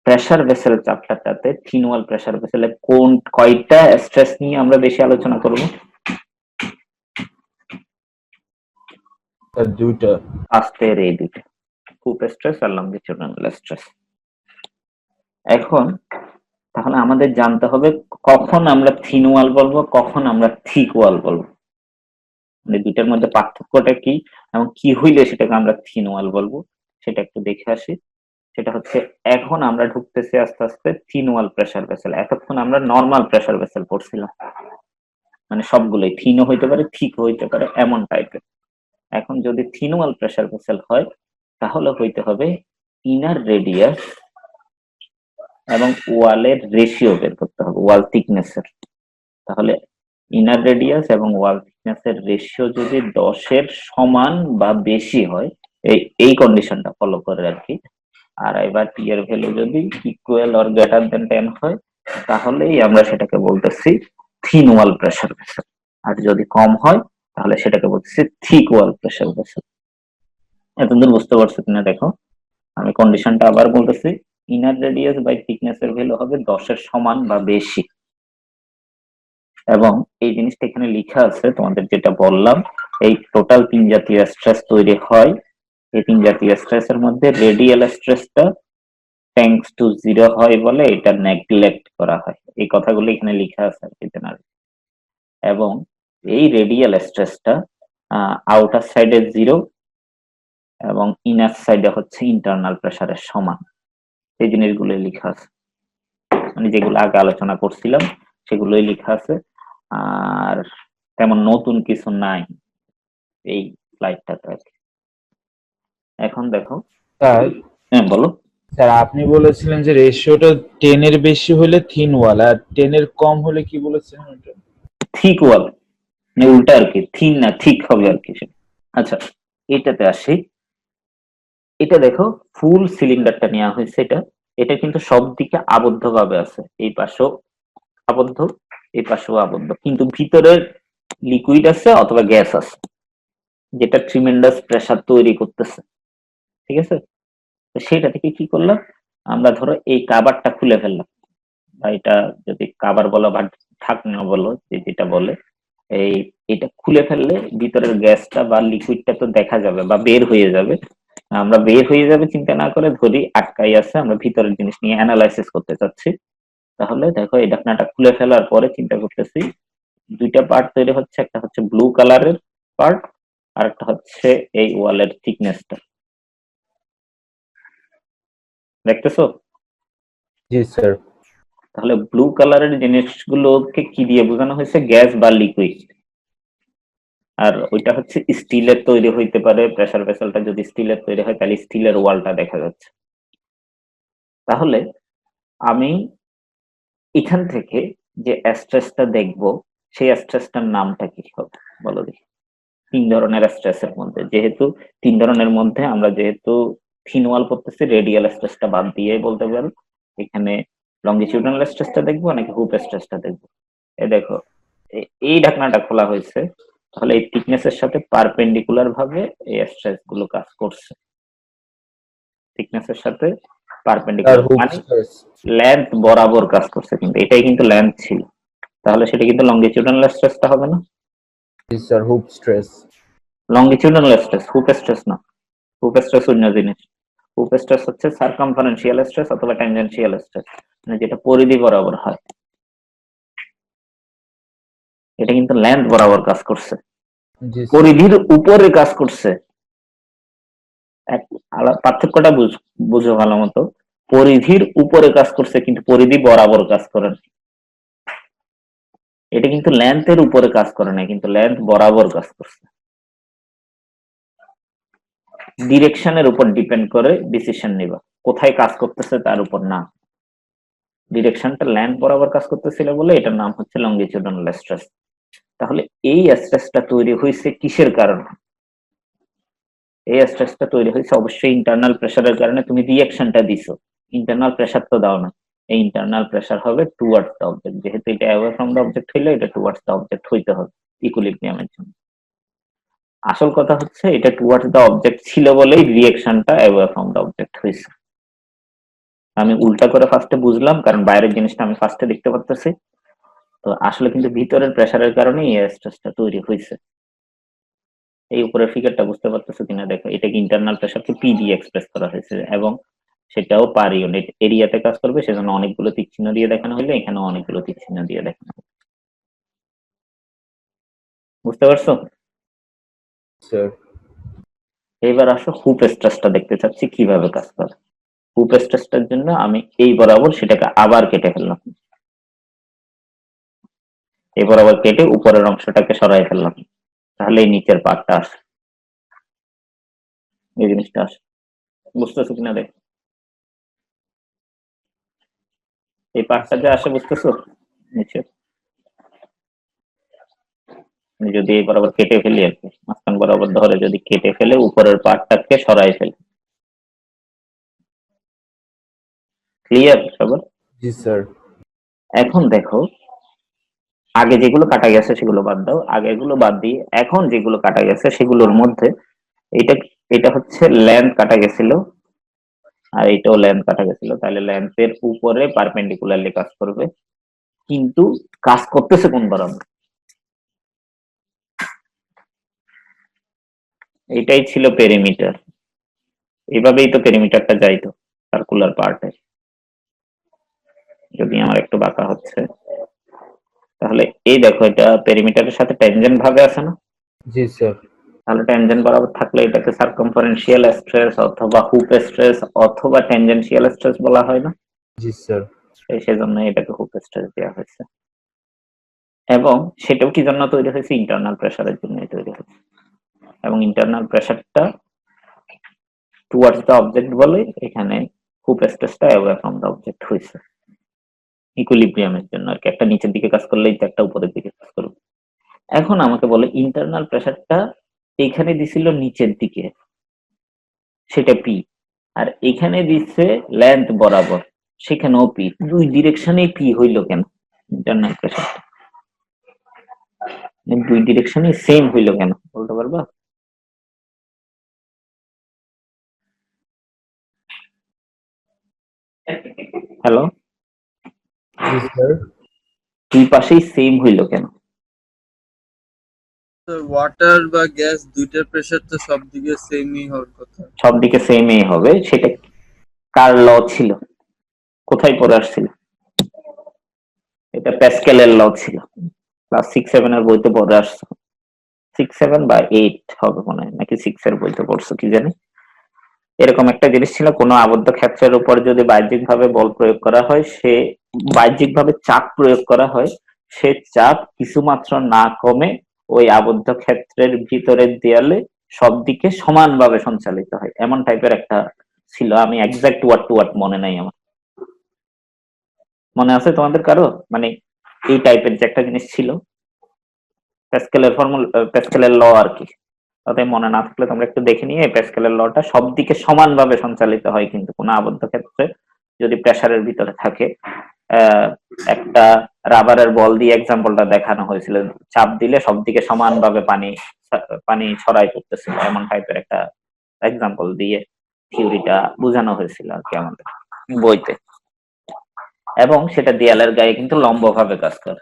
pressure vessel চ্যাপ্টারটাতে thin wall pressure ভেসেলে কয়টা স্ট্রেস নিয়ে আমরা বেশি আলোচনা করব? স্যার দুইটা। আস্তের এই দুইটা, হুপ স্ট্রেস আর লংজিটিউডিনাল স্ট্রেস। এখন তাহলে আমাদের জানতে হবে কখন আমরা থিন ওয়াল বলবো, কখন আমরা থিক ওয়াল বলবো, মানে দুইটার মধ্যে পার্থক্যটা কি এবং কি হইলে সেটাকে আমরা থিন ওয়াল বলবো, সেটা একটু দেখে আসি। সেটা হচ্ছে এখন আমরা ঢুকতেছি আস্তে আস্তে থিন ওয়াল প্রেসার ভেসেল। এতক্ষণ আমরা নর্মাল প্রেসার ভেসেল পড়ছিলাম, মানে সবগুলোই থিনও হইতে পারে থিক হইতে পারে এমন টাইপের। এখন যদি থিন ওয়াল প্রেসার ভেসেল হয় তাহলে হইতে হবে ইনার রেডিয়াস এবং ওয়ালের রেশিও বের করতে হবে, ওয়াল থিকনেসের। তাহলে ইনার রেডিয়াস এবং ওয়াল থিকনেসের রেশিও যদি 10-এর সমান বা বেশি হয়, এই কন্ডিশনটা ফলো করে আর কি, আর এবার টি এর ভ্যালু যদি ইকুয়াল অর গ্রেটার দেন 10 হয়, তাহলেই আমরা সেটাকে বলতেছি থিন ওয়াল প্রেসার ভেসেল। আর যদি কম হয় তাহলে সেটাকে বলতেছি থিক ওয়াল প্রেসার ভেসেল। এতদূর বুঝতে পারছো কিনা দেখো, আমি কন্ডিশনটা আবার বলতেছি, ইনার রেডিয়াস বাই থিকনেসের ভ্যালু হবে 10-এর সমান বা বেশি। এবং এই জিনিসটা এখানে লেখা আছে, তোমাদের যেটা বললাম, এই টোটাল 3 জাতীয় স্ট্রেস তৈরি হয়। এই 3 জাতীয় স্ট্রেসের মধ্যে রেডিয়াল স্ট্রেসটা টেন্ডস টু 0 হয় বলে এটা নেগলেক্ট করা হয়। এই কথাগুলো এখানে লেখা আছে আর কি জেনারেলি। এবং এই রেডিয়াল স্ট্রেসটা আউটার সাইডে 0 এবং ইনার সাইডে হচ্ছে ইন্টারনাল প্রেসারের সমান। এই জিনিসগুলো লেখা আছে, মানে যেগুলো আগে আলোচনা করছিলাম সেগুলোই লেখা আছে, আর তেমন নতুন কিছু নাই এই স্লাইডটাতে আর কি। এখন দেখো, স্যার হ্যাঁ বলো। স্যার আপনি বলেছিলেন যে রেশিওটা 10 এর বেশি হলে থিন ওয়াল আর 10 এর কম হলে কি বলেছিলেন ওটা? থিক ওয়াল, মানে উল্টা আর কি, থিন না থিক হবে আর কি। আচ্ছা, এটাতে আসি। এটা দেখো ফুল সিলিন্ডারটা নেওয়া হয়েছে, এটা কিন্তু সব দিকে আবদ্ধ ভাবে আছে, এই পাশেও আবদ্ধ এই পাশেও আবদ্ধ, কিন্তু ভিতরের লিকুইড আছে অথবা গ্যাস আছে যেটা ট্রিমেন্ডাস প্রেসার তৈরি করতেছে। ঠিক আছে, তো সেটা থেকে কি করলাম আমরা, ধরো এই কাভারটা খুলে ফেললাম, বা এটা যদি কাভার বলো বা ঢাকনা বলো, যেটা বলে, এটা খুলে ফেললে ভিতরের গ্যাসটা বা লিকুইডটা তো দেখা যাবে বা বের হয়ে যাবে। আমরা বের হয়ে যাবে চিন্তা না করে ধরি আটকাই আছে, আমরা ভিতরের জিনিস নিয়ে অ্যানালাইসিস করতে চাচ্ছি। তাহলে দেখো এই ঢাকনাটা খুলে ফেলার পরে চিন্তা করতেছি দুইটা পার্ট তৈরি হচ্ছে, একটা হচ্ছে ব্লু কালারের পার্ট আর একটা হচ্ছে এই ওয়ালের থিকনেসটা। দেখতেছো? জি স্যার। তাহলে ব্লু কালারের জিনিসগুলোকে কি দিয়ে বোঝানো হয়েছে? গ্যাস বা লিকুইড। আর ওইটা হচ্ছে স্টিলের তৈরি হইতে পারে, প্রেসার ভেসেলটা যদি স্টিলের তৈরি হয় তাহলে স্টিলের ওয়ালটা দেখা যাচ্ছে। তাহলে আমি এখান থেকে যে স্ট্রেসটা দেখবো সেই স্ট্রেসটার নামটা কি হবে বলো দেখি। 3 ধরনের স্ট্রেসের মধ্যে, যেহেতু 3 ধরনের মধ্যে আমরা যেহেতু থিন ওয়াল করতেছি, রেডিয়াল স্ট্রেসটা বাদ দিয়ে বলতে পারো এখানে লংজিটিউডিনাল স্ট্রেসটা দেখবো নাকি হুপ স্ট্রেসটা দেখবো। এই দেখো এই ঢাকনাটা খোলা হয়েছে, তাহলে এই থিকনেসের সাথে পারপেন্ডিকুলার ভাবে এই স্ট্রেস গুলো কাজ করছে, থিকনেসের সাথে স্যার পারপেন্ডিকুলার হুপ মানে স্ট্রেস। লেন্থ বরাবর কাজ করছে, কিন্তু এটাই কিন্তু লেন্থ ছিল, তাহলে সেটা কিন্তু লংজিটিউডিনাল স্ট্রেসটা হবে না। জি স্যার হুপ স্ট্রেস। লংজিটিউডিনাল স্ট্রেস, হুপ স্ট্রেস না। হুপ স্ট্রেস অন্য জিনিস। হুপ স্ট্রেস হচ্ছে সার্কামফারেন্সিয়াল স্ট্রেস অথবা ট্যানজেনশিয়াল স্ট্রেস, মানে যেটা পরিধি বরাবর হয়। এটা কিন্তু লেন্থ বরাবর কাজ করছে, জি স্যার। পরিধির উপরে কাজ করছে। পার্থক্যটা বুঝো ভালো মতো। পরিধির উপরে কাজ করছে কিন্তু পরিধি বরাবর কাজ করে না। এটা কিন্তু লেন্থের উপরে কাজ করে না, কিন্তু লেন্থ বরাবর কাজ করছে। ডিরেকশনের উপর ডিপেন্ড করে ডিসিশন নিবা, কোথায় কাজ করতেছে তার উপর না। ডিরেকশনটা লেন্থ বরাবর কাজ করতেছিল বলে এটার নাম হচ্ছে লঙ্গিটিউডানাল স্ট্রেস। তাহলে এই স্ট্রেসটা তৈরি হয়েছে কিসের কারণে? এই স্ট্রেসটা তৈরি হয়েছে অবশ্যই ইন্টারনাল প্রেসারের কারণে। তুমি রিঅ্যাকশনটা দিছো, ইন্টারনাল প্রেসার তো দাও না। এই ইন্টারনাল প্রেসার হবে টুয়ার্ডস দ্য অবজেক্ট, যেহেতু এটা অ্যাওয়ে ফ্রম দ্য অবজেক্ট হইলে এটা টুয়ার্ডস দ্য অবজেক্ট হইতে হবে ইকুইলিব্রিয়ামের জন্য। আসল কথা হচ্ছে এটা টুয়ার্ডস দ্য অবজেক্ট ছিল বলেই রিঅ্যাকশনটা অ্যাওয়ে ফ্রম দ্য অবজেক্ট হয়েছে। আমি উল্টা করে ফার্স্টে বুঝলাম, কারণ বাইরের জিনিসটা আমি ফার্স্টে দেখতে পারতেছি। তো আসলে কিন্তু ভিতরের প্রেসারের কারণেই এই স্ট্রেসটা তৈরি হয়েছে। এই উপরের ফিগারটা বুঝতে পারতেছো কিনা দেখো, এটাকে ইন্টারনাল প্রেসারকে পি দিয়ে এক্সপ্রেস করা হয়েছে, এবং সেটাও পার ইউনিট এরিয়াতে কাজ করবে, সেজন্য অনেকগুলো তীর চিহ্ন দিয়ে দেখানো হলে এখানেও অনেকগুলো তীর চিহ্ন দিয়ে দেখানো হবে। বুঝতে পারছো? স্যার এইবার আসো হুপ স্ট্রেসটা দেখতে চাচ্ছি কিভাবে কাজ করে। হুপ স্ট্রেসটার জন্য আমি এই বরাবর সেটাকে আবার কেটে ফেললাম, এই বরাবর কেটে উপরের অংশটাকে সরাই ফেললাম, তাহলে এই নিচের পার্টটা আসে, এই জিনিসটা আসে। বুঝতেছো কিনা দেখ, এই পার্টটা যে আসে বুঝতেছো নিচে, যদি এই বরাবর কেটে ফেলি আর কি, মাঝখান বরাবর ধরে যদি কেটে ফেলে উপরের পার্টটাকে সরাই ফেলি। ক্লিয়ার সবার? জি স্যার। এখন দেখো, আগে যেগুলো কাটা গেছে সেগুলো বাদ দাও, আগে এগুলো বাদ দিয়ে এখন যেগুলো কাটা গেছে সেগুলোর মধ্যে এটা এটা হচ্ছে লেন্থ কাটা গেছিল, আর এটাও লেন্থ কাটা গেছিল, তাহলে লেন্থের উপরে পারপেন্ডিকুলারলি কাজ করবে, কিন্তু কাজ করতেছে কোন বরাবর? এটাই ছিল পেরিমিটার, এইভাবেই তো পেরিমিটারটা যাইতো সার্কুলার পার্টে। যদি আমার একটু বাঁকা হচ্ছে, তাহলে এই দেখো এটা পেরিমিটারের সাথে ট্যানজেন্ট ভাবে আছে না? জি স্যার। তাহলে ট্যানজেন্ট বরাবর থাকলে এটাকে সার্কামফারেন্সিয়াল স্ট্রেস অথবা হুপ স্ট্রেস অথবা ট্যানজেন্সিয়াল স্ট্রেস বলা হয় না? জি স্যার। সেজন্য এটাকে হুপ স্ট্রেস দেওয়া হয়েছে, এবং সেটাও কি জন্য তৈরি হয়েছে? ইন্টারনাল প্রেসারের জন্য তৈরি হয়েছে, এবং ইন্টারনাল প্রেসারটা টুয়ার্ডস দ্য অবজেক্ট বলে এখানে হুপ স্ট্রেসটা অ্যাওয়ে ফ্রম দ্য অবজেক্ট হয়েছে ইকুইলিব্রিয়ামের জন্য আর কি। একটা নিচের দিকে কাজ করলেই তো একটা উপরের দিকে কাজ করবে। এখন আমাকে বলে ইন্টারনাল প্রেসারটা এখানে দিছিল নিচের দিকে, সেটা পি, আর এখানে দিচ্ছে লেন্থ বরাবর, সেখানেও পি, দুই ডিরেকশনে পি হইল কেন? ইন্টারনাল প্রেসারটা দুই ডিরেকশনে সেম হইল কেন বলতে পারবা? হ্যালো, জি স্যার। দুই পাশেই সেম হইল কেন? ওয়াটার বা গ্যাস দুইটার প্রেসার তো সব দিকে সেমই হওয়ার কথা। সব দিকে সেমই হবে, সেটা কার ল ছিল? কোথায় পড়ে আসছিল? এটা প্যাসকেলের ল ছিল, ক্লাস 6-7 এর বইতে পড়ে আসছো, 6-7 বা 8 হবে মনে হয়, নাকি 6 এর বইতে পড়ছো কি জানি। এরকম একটা জিনিস ছিল, কোনো আবদ্ধ ক্ষেত্রের উপর যদি বাহ্যিক ভাবে বল প্রয়োগ করা হয়, সে বাহ্যিক ভাবে চাপ প্রয়োগ করা হয়, সে চাপ কিছুমাত্র না কমে ওই আবদ্ধ ক্ষেত্রের ভিতরের দেয়ালে সব দিকে সমানভাবে সঞ্চালিত হয়, এমন টাইপের একটা ছিল। আমি এক্সাক্ট ওয়ার্ড টু ওয়ার্ড মনে নাই আমার, মনে আছে তোমাদের কারো? মানে এই টাইপের যে একটা জিনিস ছিল, প্যাসকেলের ফর্মুলা, প্যাসকেলের ল আর কি। তাতে মনে না থাকলে তোমরা একটু দেখে নিয়ে, প্যাসকেলের লটা সব দিকে সমানভাবে সঞ্চালিত হয়, কিন্তু কোনো আবদ্ধ ক্ষেত্রে যদি প্রেসারের ভিতরে থাকে, একটা রাবারের বল দিয়ে এক্সাম্পলটা দেখানো হয়েছিল, চাপ দিলে সব দিকে সমানভাবে পানি ছড়াই পড়তেছিল, এমন টাইপের একটা এক্সাম্পল দিয়ে থিওরিটা বোঝানো হয়েছিল আর কি আমাদের বইতে, এবং সেটা দেয়ালের গায়ে কিন্তু লম্বভাবে কাজ করে,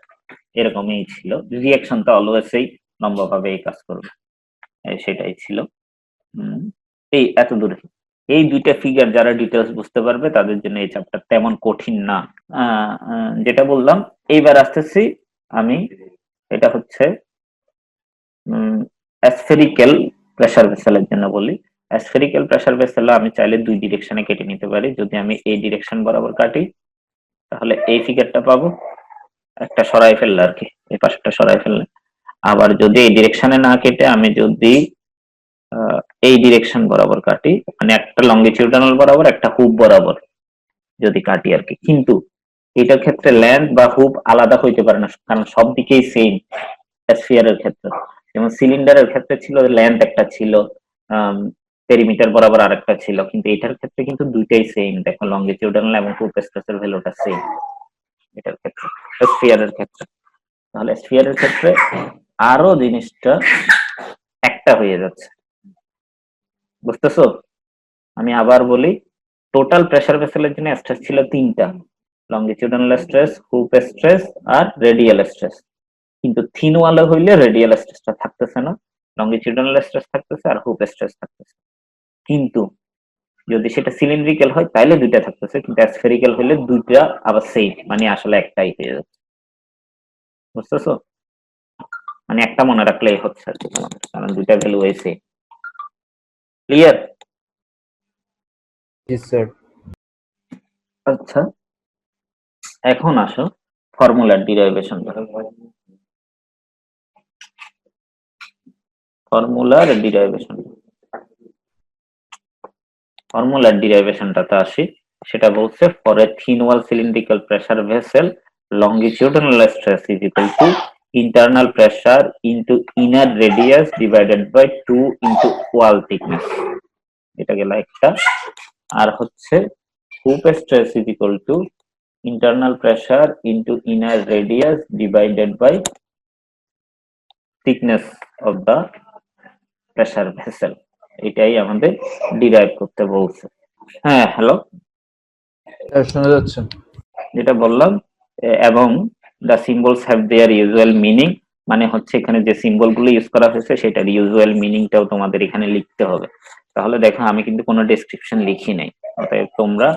এরকমই ছিল। রিঅ্যাকশনটা অলওয়েজই লম্বভাবে কাজ করবে, সেটাই ছিল। এই এত দূরে এই দুইটা ফিগার যারা ডিটেলস বুঝতে পারবে তাদের জন্য এই চ্যাপ্টার তেমন কঠিন না। যেটা বললাম, এইবার আসতেছি আমি এটা হচ্ছে অ্যাসফেরিক্যাল প্রেসার ভেসেলের জন্য বলি। অ্যাসফেরিক্যাল প্রেসার ভেসেলে আমি চাইলে দুই ডিরেকশনে কেটে নিতে পারি। যদি আমি এই ডিরেকশন বরাবর কাটি তাহলে এই ফিগারটা পাবো, একটা সরাই ফেললে আর কি, এই পাশটা সরাই ফেললে। আবার যদি এই ডিরেকশনে না কেটে আমি যদি এই ডিরেকশন বরাবর কাটি, মানে একটা লঙ্গিটিউডানাল বরাবর একটা হুপ বরাবর যদি কাটি আর কি, কিন্তু এটার ক্ষেত্রে লেন্থ বা হুপ আলাদা হইতে পারে না, কারণ সব দিকেই সেম। স্ফিয়ারের ক্ষেত্রে যেমন সিলিন্ডারের ক্ষেত্রে ছিল লেন্থ একটা ছিল, পেরিমিটার বরাবর আরেকটা ছিল, কিন্তু এটার ক্ষেত্রে কিন্তু দুইটাই সেম। দেখো লঙ্গিটিউডানাল এবং হুপ স্পেসের ভ্যালুটা সেম এটার ক্ষেত্রে, স্ফিয়ারের ক্ষেত্রে। তাহলে স্ফিয়ারের ক্ষেত্রে আরো জিনিসটা একটা হয়ে যাচ্ছে, বুঝতেছো? আমি আবার বলি, টোটাল প্রেসার ভেসেলের জন্য স্ট্রেস ছিল তিনটা, লঙ্গিটিউডানাল স্ট্রেস, হুপ স্ট্রেস আর রেডিয়াল স্ট্রেস। কিন্তু থিন ওয়ালে হইলে রেডিয়াল স্ট্রেসটা থাকতেছে না, লঙ্গিটিউডানাল স্ট্রেস থাকতেছে আর হুপ স্ট্রেস থাকতেছে। কিন্তু যদি সেটা সিলিন্ড্রিক্যাল হয় তাহলে দুইটা থাকতেছে, কিন্তু স্ফেরিক্যাল হইলে দুইটা আবার সেম, মানে আসলে একটাই হয়ে যাচ্ছে, বুঝতেছো? মানে একটা মনে রাখলেই হচ্ছে আর কি আমাদের, কারণ দুইটা ভ্যালু সেম। ক্লিয়ার? জি স্যার। আচ্ছা, এখন আসো ফর্মুলার ডিরাইভেশন। ফর্মুলার ডিরাইভেশনটাতে আসি। সেটা বলছে for a thin wall cylindrical pressure vessel longitudinal stress is equal to internal pressure into inner radius divided by 2 into wall thickness. এটা গেল একটা। আর হচ্ছে hoop stress is equal to internal pressure into inner radius divided by thickness of the pressure vessel. এটাই আমাদের derive করতে বলছে। হ্যাঁ, হ্যালো, শোনা যাচ্ছে? যেটা বললাম, এবং the symbols have their usual meaning, মানে হচ্ছে এখানে যে সিম্বল গুলো ইউজ করা হয়েছে সেটার ইউজুয়াল মিনিংটাও তোমাদের এখানে লিখতে হবে। তাহলে দেখো আমি কিন্তু কোনো ডেসক্রিপশন লিখি নাই, অতএব তোমরা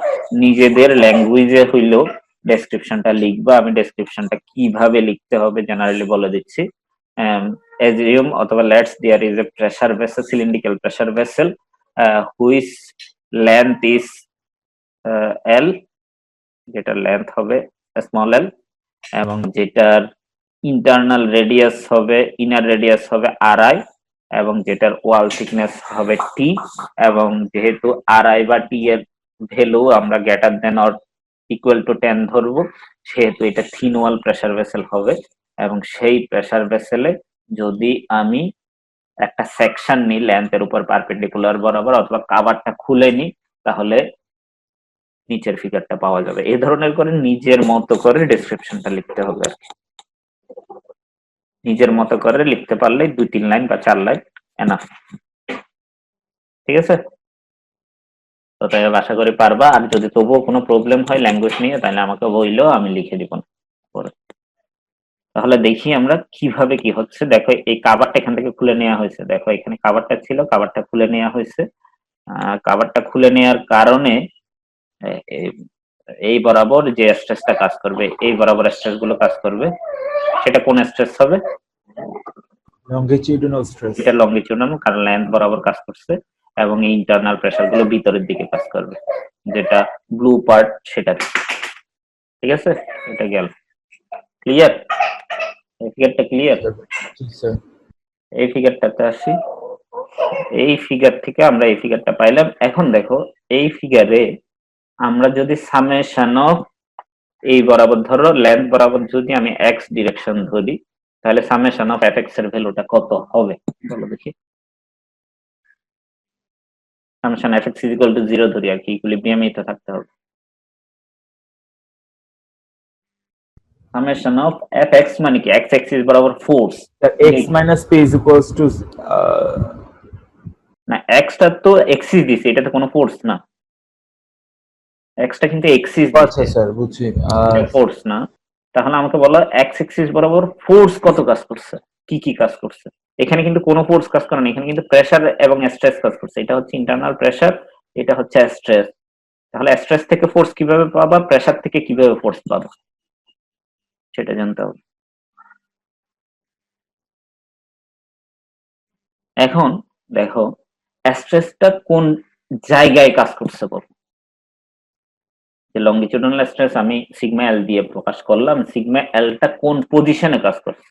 নিজেদের ল্যাঙ্গুয়েজে হইলেও ডেসক্রিপশনটা লিখবা। আমি ডেসক্রিপশনটা কিভাবে লিখতে হবে জেনারেলি বলে দিচ্ছি। assume অথবা let's there is a pressure vessel, cylindrical pressure vessel which length is L, যেটার লেন্থ হবে স্মল এল, এবং যেটার ইন্টারনাল রেডিয়াস হবে, ইনার রেডিয়াস হবে আরআই, এবং যেটার ওয়াল থিকনেস হবে টি। এবং যেহেতু আরআই বা টি এর ভ্যালু আমরা greater than or equal to 10 ধরবো, সেহেতু এটা থিন ওয়াল প্রেসার ভেসেল হবে। এবং সেই প্রেসার ভেসেলে যদি আমি একটা সেকশন নিই লেন্থের উপর পারপেন্ডিকুলার বরাবর, অথবা কাভারটা খুলে নিই, তাহলে নিচের ফিগারটা পাওয়া যাবে। এই ধরনের করে নিজের মতো করে ডেসক্রিপশনটা লিখতে হবে আর কি। নিজের মতো করে লিখতে পারলে 2-3 লাইন বা 4 লাইন এনাফ। ঠিক আছে? তো তাই আশা করি পারবা। আর যদি তবুও কোনো প্রবলেম হয় ল্যাঙ্গুয়েজ নিয়ে, তাহলে আমাকে বললেও আমি লিখে দিব পরে। তাহলে দেখি আমরা কিভাবে কি হচ্ছে। দেখো এই কাভারটা এখান থেকে খুলে নেওয়া হয়েছে, দেখো এখানে কাভারটা ছিল, কাভারটা খুলে নেওয়া হয়েছে। কাভারটা খুলে নেওয়ার কারণে এই বরাবর যে স্ট্রেসটা কাজ করবে, এই বরাবর স্ট্রেস গুলো কাজ করবে, সেটা কোন স্ট্রেস হবে? Longitudinal stress. এটা লঙ্গিটিউডাল, কারণ লেন্থ বরাবর কাজ করছে, এবং এই ইন্টারনাল প্রেসার গুলো ভিতরের দিকে কাজ করবে, যেটা ব্লু পার্ট সেটা। ঠিক আছে, এটা গেল। ক্লিয়ার? এই ফিগারটা ক্লিয়ার? জি স্যার। এই ফিগারটাতে আসি। এই ফিগার থেকে আমরা এই ফিগারটা পাইলাম। এখন দেখো এই ফিগারে আমরা যদি সামেশন অফ এই বরাবর ধরো লেন্থ বরাবর যদি আমি এক্স ডিরেকশন ধরি, তাহলে সামেশন অফ এফ এক্স এর ভ্যালুটা কত হবে বলো দেখি। Summation F x is equal to 0 ধরি আর কি, ইকুইলিব্রিয়ামে তো থাকতে হবে। সামেশন অফ এফ এক্স মানে কি, এক্স অ্যাক্সিস বরাবর force, x minus p is equals to না এক্সটা তো এক্সিস দিছে, এটা তো কোনো ফোর্স না, এক্সটা কিন্তু এক্সিস আচ্ছা দিছে, স্যার বুঝছি। ফোর্স না। তাহলে আমাকে বলো এক্স অ্যাক্সিস বরাবর ফোর্স কত কাজ করছে, কি কি কাজ করছে। এখানে কিন্তু কোনো ফোর্স কাজ করে না, এখানে কিন্তু প্রেসার এবং স্ট্রেস কাজ করছে। এটা হচ্ছে ইন্টারনাল প্রেসার, এটা হচ্ছে স্ট্রেস। তাহলে স্ট্রেস থেকে ফোর্স কিভাবে পাবা, প্রেসার থেকে কিভাবে ফোর্স পাবা, সেটা জানতে হবে। এখন দেখো স্ট্রেসটা কোন জায়গায় কাজ করছে বল। যে লংগিটিউডানাল স্ট্রেস আমি সিগমা এল দিয়ে প্রকাশ করলাম, সিগমা এলটা কোন পজিশনে কাজ করছে।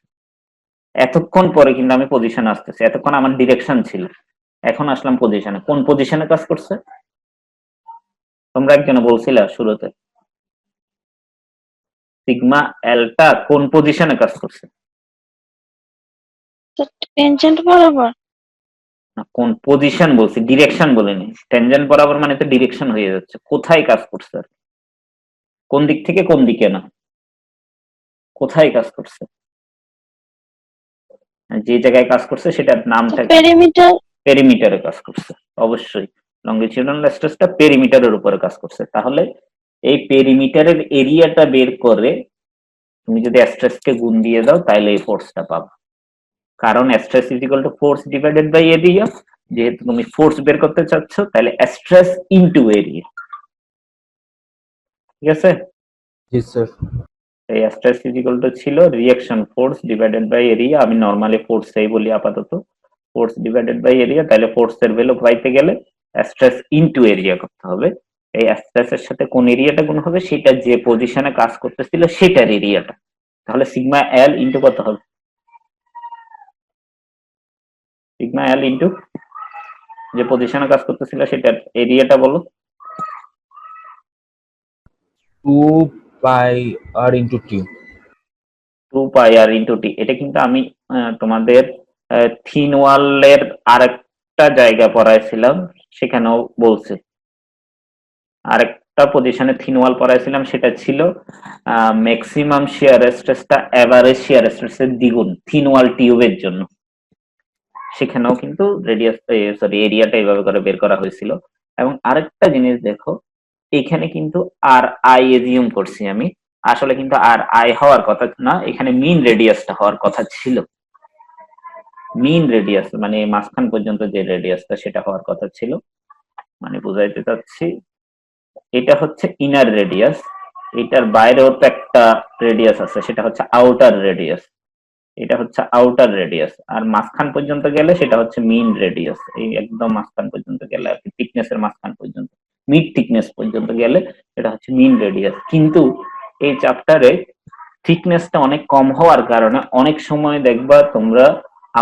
এতক্ষণ পরে কিন্তু আমি পজিশনে আসতেছি, এতক্ষণ আমার ডিরেকশন ছিল, এখন আসলাম পজিশনে। কোন পজিশনে কাজ করছে তোমরা একজনে বলছিলা শুরুতে, সিগমা এলটা কোন পজিশনে কাজ করছে। টেনজেন্ট বরাবর। না, কোন পজিশন বলছি, ডিরেকশন বলিনি। ট্যানজেন্ট বরাবর মানে তো ডিরেকশন হয়ে যাচ্ছে, কোথায় কাজ করছে আর কি। কোন দিক থেকে কোন দিকে না, কোথায় কাজ করছে। যে জায়গায় কাজ করছে সেটার নামটা পেরিমিটার। পেরিমিটারে কাজ করছে। অবশ্যই লংগিটিউডানাল স্ট্রেসটা পেরিমিটারের উপরে কাজ করছে। তাহলে এই পেরিমিটারের এরিয়াটা বের করে তুমি যদি স্ট্রেসকে গুণ দিয়ে দাও তাহলে এই ফোর্সটা পাবা। কারণ stress is equal to force divided by area. যেহেতু তুমি ফোর্স বের করতে চাচ্ছ তাহলে স্ট্রেস ইনটু এরিয়া। ঠিক আছে, জি স্যার। এই স্ট্রেস ইজ ইকুয়াল টু ছিল reaction force divided by area. আমি নরমালি ফোর্সই বলি আপাতত, ফোর্স ডিভাইডেড বাই এরিয়া। তাহলে ফোর্সের ভ্যালু পাইতে গেলে স্ট্রেস ইনটু এরিয়া করতে হবে। এই স্ট্রেসের সাথে কোন এরিয়াটা গুণ হবে, সেটা যে পজিশনে কাজ করতেছিল সেটার এরিয়াটা। তাহলে সিগমা এল ইনটু কত হবে, সিগমা এল ইনটু যে পজিশনে কাজ করতেছিল সেটার এরিয়াটা বলো। 2πr/t। 2πr ইনটু টি। এটা কিন্তু আমি তোমাদের থিন ওয়ালের আরেকটা জায়গা পড়াইছিলাম, সেখানেও বলছে। আরেকটা পজিশনে থিন ওয়াল পড়াইছিলাম, সেটা ছিল ম্যাক্সিমাম শিয়ার স্ট্রেসটা এভারেজ শিয়ার স্ট্রেসের দ্বিগুণ থিন ওয়াল টিউবের জন্য। সেখানেও কিন্তু রেডিয়াস এরিয়াটা এইভাবে করে বের করা হয়েছিল। এবং আরেকটা জিনিস দেখো, এখানে কিন্তু আর আই এজিউম করছি আমি, আসলে কিন্তু আর আই হওয়ার কথা না, এখানে মিন রেডিয়াসটা হওয়ার কথা ছিল। মিন রেডিয়াস মানে মাঝখান পর্যন্ত যে রেডিয়াসটা সেটা হওয়ার কথা ছিল। মানে বুঝাইতে চাচ্ছি, এটা হচ্ছে ইনার রেডিয়াস, এটার বাইরেও তো একটা রেডিয়াস আছে, সেটা হচ্ছে আউটার রেডিয়াস। এটা হচ্ছে আউটার রেডিয়াস, আর মাঝখান পর্যন্ত গেলে সেটা হচ্ছে মিন রেডিয়াস। এই একদম মাঝখান পর্যন্ত গেলে আর কি, থিকনেসের মাঝখান পর্যন্ত, মিড থিকনেস পর্যন্ত গেলে এটা হচ্ছে মিন রেডিয়াস। কিন্তু এই চ্যাপ্টারে থিকনেসটা অনেক কম হওয়ার কারণে অনেক সময় দেখবা তোমরা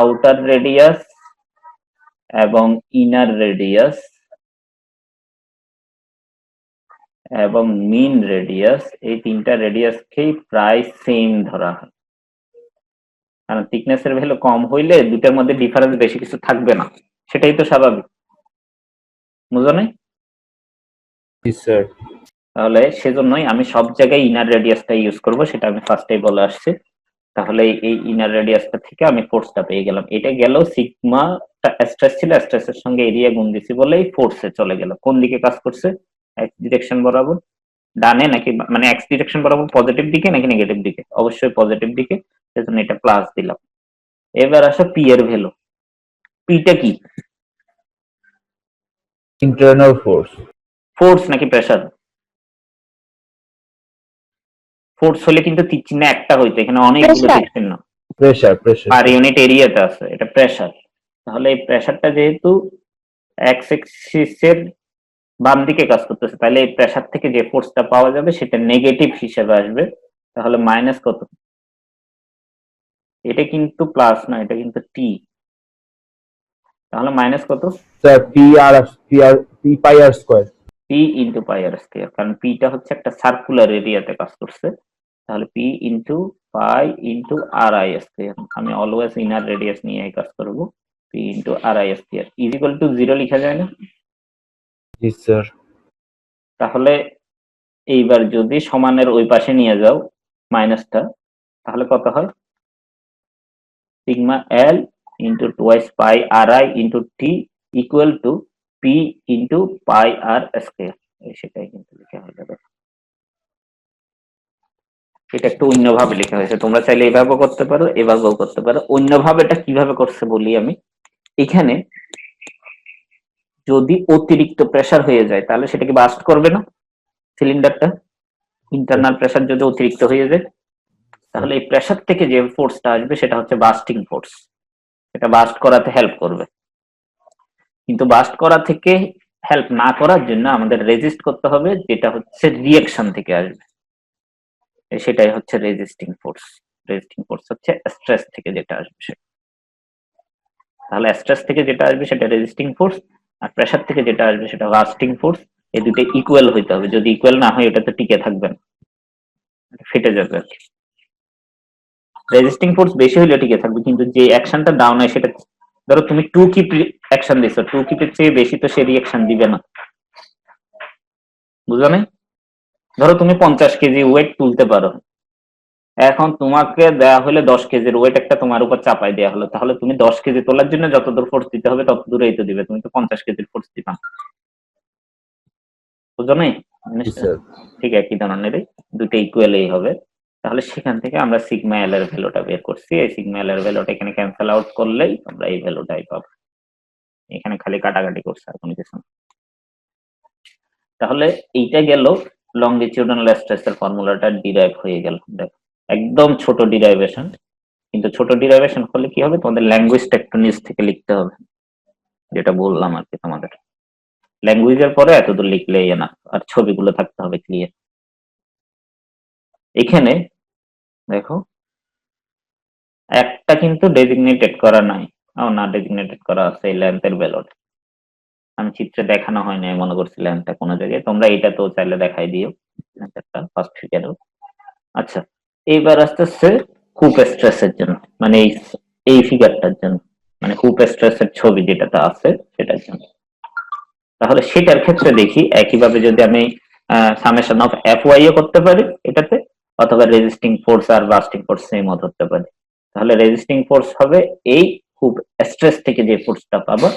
আউটার রেডিয়াস এবং ইনার রেডিয়াস এবং মিন রেডিয়াস, এই তিনটা রেডিয়াসকেই প্রায় সেম ধরা হয়। কারণ থিকনেসের ভ্যালু কম হইলে দুটার মধ্যে ডিফারেন্স বেশি কিছু থাকবে না, সেটাই তো স্বাভাবিক, বুঝো নাই? জি স্যার। তাহলে সেজন্যই আমি সব জায়গায় ইনার রেডিয়াসটা ইউজ করব, সেটা আমি ফার্স্টেই বলে আসছি। তাহলে এই ইনার রেডিয়াসটা থেকে আমি ফোর্সটা পেয়ে গেলাম। এটা গেল সিগমাটা স্ট্রেস ছিল, স্ট্রেসের সঙ্গে এরিয়া গুণ দিছি বলেই ফোর্সে চলে গেল। কোন দিকে কাজ করছে, এক্স ডিরেকশন বরাবর, ডানে নাকি মানে এক্স ডিরেকশন বরাবর পজিটিভ দিকে নাকি নেগেটিভ দিকে, অবশ্যই পজিটিভ দিকে, সেজন্য এটা প্লাস দিলাম। এবার আসো পি এর ভ্যালু। পিটা কি, ইন্টারনাল ফোর্স। ফোর্স নাকি প্রেসার? ফোর্স হলে কিন্তু তীর চিহ্ন একটা হইতো, এখানে অনেকগুলো Pressure. তীর চিহ্ন প্রেসার পার ইউনিট এরিয়াতে আছে, এটা প্রেসার। তাহলে এই প্রেসারটা যেহেতু এক্স এক্সিসের বাম দিকে কাজ করতেছে, তাহলে এই প্রেসার থেকে যে ফোর্সটা পাওয়া যাবে সেটা নেগেটিভ হিসেবে আসবে। তাহলে মাইনাস কত, এটা কিন্তু প্লাস না, এটা কিন্তু টি। তাহলে মাইনাস কত, sir p/r²। P into pi আর স্কয়ার। কারণ পিটা হচ্ছে একটা সার্কুলার এরিয়াতে কাজ করছে, তাহলে P into pi into R I square. আমি অলওয়েজ ইনার রেডিয়াস নিয়ে কাজ করবো। P into R I square is equal to 0 লিখা যায় না? জি স্যার। তাহলে এইবার যদি সমানের ওই পাশে নিয়ে যাও মাইনাসটা, তাহলে কত হয়, sigma L into twice pi r i into t equal to p into pi R square. সেটাই কিন্তু লিখা হয়ে যাবে। এটা একটু অন্যভাবে লেখা হয়েছে, তোমরা চাইলে এভাবেও করতে পারো, এভাবেও করতে পারো। অন্যভাবে এটা কিভাবে করছে বলি আমি। এখানে যদি অতিরিক্ত প্রেসার হয়ে যায় তাহলে সেটাকে বাস্ট করবে না সিলিন্ডারটা, ইন্টারনাল প্রেসার যদি অতিরিক্ত হয়ে যায়, তাহলে এই প্রেসার থেকে যে ফোর্সটা আসবে সেটা হচ্ছে বাস্টিং ফোর্স। এটা বাস্ট করাতে হেল্প করবে। কিন্তু বাস্ট করা থেকে হেল্প না করার জন্য আমাদের রেজিস্ট করতে হবে, যেটা হচ্ছে রিঅ্যাকশন থেকে আসবে, সেটাই হচ্ছে রেজিস্টিং ফোর্স। রেজিস্টিং ফোর্স হচ্ছে স্ট্রেস থেকে যেটা আসবে সেটা। তাহলে স্ট্রেস থেকে যেটা আসবে সেটা রেজিস্টিং ফোর্স, আর প্রেসার থেকে যেটা আসবে সেটা বাস্টিং ফোর্স। এই দুটো ইকুয়াল হইতে হবে, যদি ইকুয়াল না হয় এটা তো টিকে থাকবে না, ফেটে যাবে আর কি। রেজিস্টিং ফোর্স বেশি হলে টিকে থাকবে, কিন্তু যে অ্যাকশনটা ডাউন হয় সেটা, ধরো তুমি টু কিপ অ্যাকশন দিছো, টু কিপের চেয়ে বেশি তো সে রিঅ্যাকশন দিবে না, বুঝলো না? ধরো তুমি 50 কেজি ওয়েট তুলতে পারো, এখন তোমাকে দেওয়া হলে 10 কেজির ওয়েট একটা তোমার উপর চাপাই দেওয়া হলো, তাহলে তুমি 10 কেজি তোলার জন্য যতদূর ফোর্স দিতে হবে তত দূরেই তো দিবে, তুমি তো 50 কেজির ফোর্স দিবা, বুঝো নাই জি জিনিসটা? স্যার। ঠিক একই ধরনেরই, দুটো ইকুয়ালই হবে। তাহলে সেখান থেকে আমরা সিগমা এল এর ভ্যালুটা বের করছি, এই সিগমা এল এর ভ্যালুটা এখানে ক্যান্সেল আউট করলেই আমরা এই ভ্যালুটাই পাবো। এখানে খালি কাটাকাটি করছে আর কোনো কিছু না। তাহলে এইটা গেল লংজিটিউডাল স্ট্রেসের ফর্মুলাটা ডিরাইভ হয়ে গেল। দেখো একদম ছোট ডিরাইভেশন, কিন্তু ছোট ডিরাইভেশন হলে কি হবে, তোমাদের ল্যাঙ্গুয়েজটা একটু নিচ থেকে লিখতে হবে, যেটা বললাম আর কি তোমাদের। ল্যাঙ্গুয়েজের পরে এতদূর লিখলেই না, আর ছবিগুলো থাকতে হবে ক্লিয়ার। এখানে দেখো একটা কিন্তু ডেজিগনেটেড করা নাই, ও না ডেজিগনেটেড করা আছে এই লেন্থের ভ্যালুটা, আমি চিত্রে দেখানো হয় নাই মনে করছি লেন্থটা কোনো জায়গায়, তোমরা এটা তো চাইলে দেখাই দিও লেন্থটা ফার্স্ট ফিগারেও। আচ্ছা, এইবার আসতেছে হুপ স্ট্রেসের জন্য, মানে এই ফিগারটার জন্য, মানে হুপ স্ট্রেসের ছবি যেটাতে আছে সেটার জন্য। তাহলে সেটার ক্ষেত্রে দেখি একইভাবে যদি আমি সামেশন অফ এফ ওয়াই ও করতে পারি এটাতে, অথবা রেজিস্টিং ফোর্স আর বাস্টিং ফোর্স সেমও ধরতে পারি। তাহলে রেজিস্টিং ফোর্স হবে এই হুপ স্ট্রেস থেকে যে ফোর্সটা পাবো,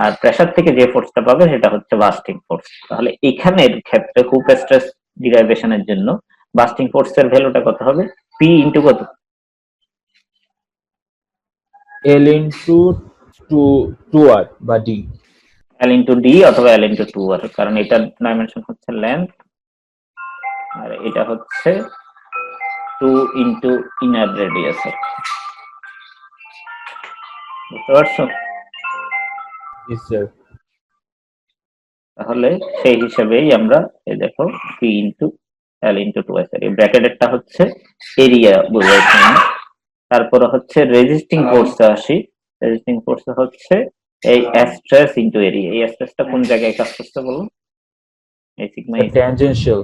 আর প্রেসার থেকে যে ফোর্সটা পাবে সেটা হচ্ছে বাস্টিং ফোর্স। তাহলে এখানের ক্ষেত্রে হুপ স্ট্রেস ডিরাইভেশনের জন্য বাস্টিং ফোর্স এর ভ্যালুটা কত হবে, পি ইন্টু কত, এল ইন্টু টু টু আর বা ডি। এল ইন্টু ডি অথবা এল ইন্টু টু আর, কারণ এটার ডাইমেনশন হচ্ছে লেন্থ আর এটা হচ্ছে 2 ইন্টু ইনার রেডিয়াস। বুঝতে পারছো? জি স্যার। তাহলে সেই হিসাবেই আমরা এই দেখো P into L into two S, এই ব্র্যাকেটেরটা হচ্ছে এরিয়া বোঝাচ্ছে না। তারপরে হচ্ছে রেজিস্টিং ফোর্সে আসি, রেজিস্টিং ফোর্সে হচ্ছে এই স্ট্রেস ইন্টু এরিয়া। এই স্ট্রেসটা কোন জায়গায় কাজ করছে বলো, এই সিগমা ট্যানজেনশিয়াল।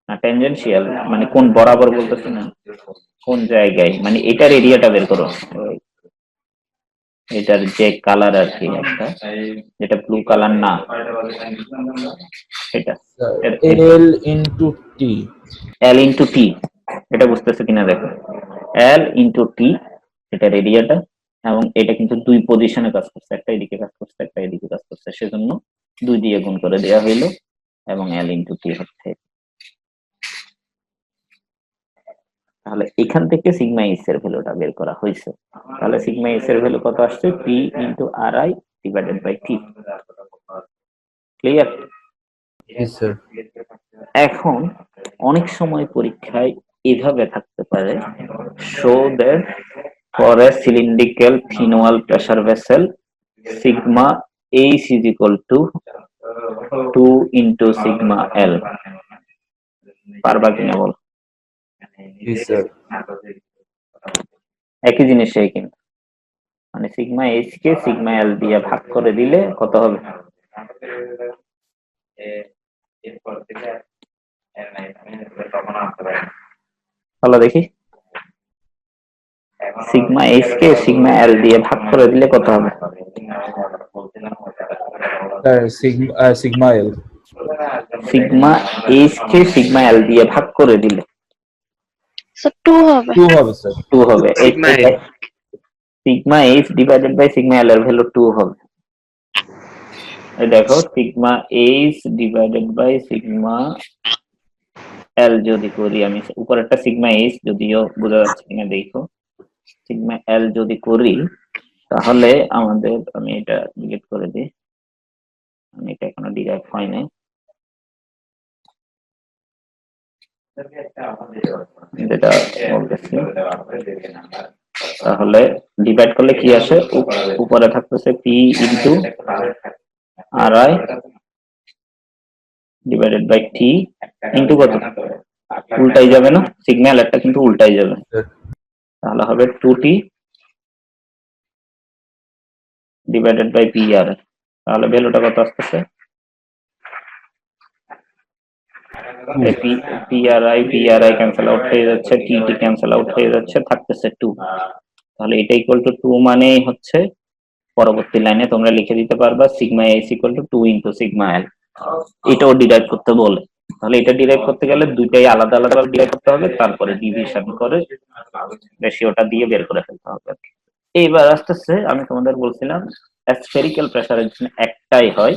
না টেনজেনশিয়াল, মানে কোন বরাবর বলতেছি না, কোন জায়গায়, মানে এটার এরিয়াটা বের করো, এটার যে কালার আর কি একটা, যেটা ব্লু কালার না এটা, L into T. L into T, এটা বুঝতেছো কিনা দেখো, এল ইন্টু টি এটার এরিয়াটা, এবং এটা কিন্তু দুই পজিশনে কাজ করছে, একটা এদিকে কাজ করছে একটা এদিকে কাজ করছে, সেজন্য 2 দিয়ে গুণ করে দেওয়া হইলো, এবং এল ইন্টু টি হচ্ছে। তাহলে এখান থেকে সিগমা এস এর ভ্যালুটা বের করা হয়েছে। তাহলে সিগমা এস এর ভ্যালু কত আসছে, P into R I divided by T. Clear? জি স্যার। এখন অনেক সময় পরীক্ষায় এভাবে থাকতে পারে, show that for a cylindrical thin wall pressure vessel sigma H is equal to 2 into sigma L. পারবা কিনা বল? জি স্যার। একই জিনিসই কিন্তু, মানে সিগমা এইচ কে সিগমা এল দিয়ে ভাগ করে দিলে কত হবে, বলো দেখি, সিগমা এইচ কে সিগমা এল দিয়ে ভাগ করে দিলে কত হবে? Sir sigma L. Sigma H কে সিগমা এল দিয়ে ভাগ করে দিলে স্যার 2 হবে। 2 হবে স্যার। 2 হবে। এই sigma L. Sigma H divided by sigma L এর ভ্যালু 2 হবে। এই দেখো sigma H divided by sigma L যদি করি, আমি উপরেরটা সিগমা এইচ, যদিও বোঝা যাচ্ছে কিনা দেখো, সিগমা এল যদি করি তাহলে আমাদের, আমি এটা ডিলিট করে দিই, আমি এটা এখনো ডিরাইভ হয় নাই, যেটা বলতেছি তাহলে ডিভাইড করলে কি আসে, উপরে থাকতেছে p into R I divided by t into কত, উল্টাই যাবে না, সিগন্যাল একটা কিন্তু উল্টাই যাবে, তাহলে হবে 2t divided by P R, তাহলে ভ্যালুটা কত আসতেছে, p R i cancel out হয়ে যাচ্ছে, টি টি ক্যান্সেল আউট হয়ে যাচ্ছে, থাকতেছে 2। তাহলে এটা ইকুয়াল টু 2 মানেই হচ্ছে পরবর্তী লাইনে তোমরা লিখে দিতে পারবা sigma S equal to 2 into sigma L. এটাও ডিরাইভ করতে বলে, তাহলে এটা ডিরাইভ করতে গেলে দুইটাই আলাদা আলাদা ডিরাইভ করতে হবে, তারপরে ডিভিশন করে রেশিওটা দিয়ে বের করে ফেলতে হবে। এইবার আসতেছে, আমি তোমাদের বলছিলাম স্ফেরিক্যাল প্রেসারের জন্য একটাই হয়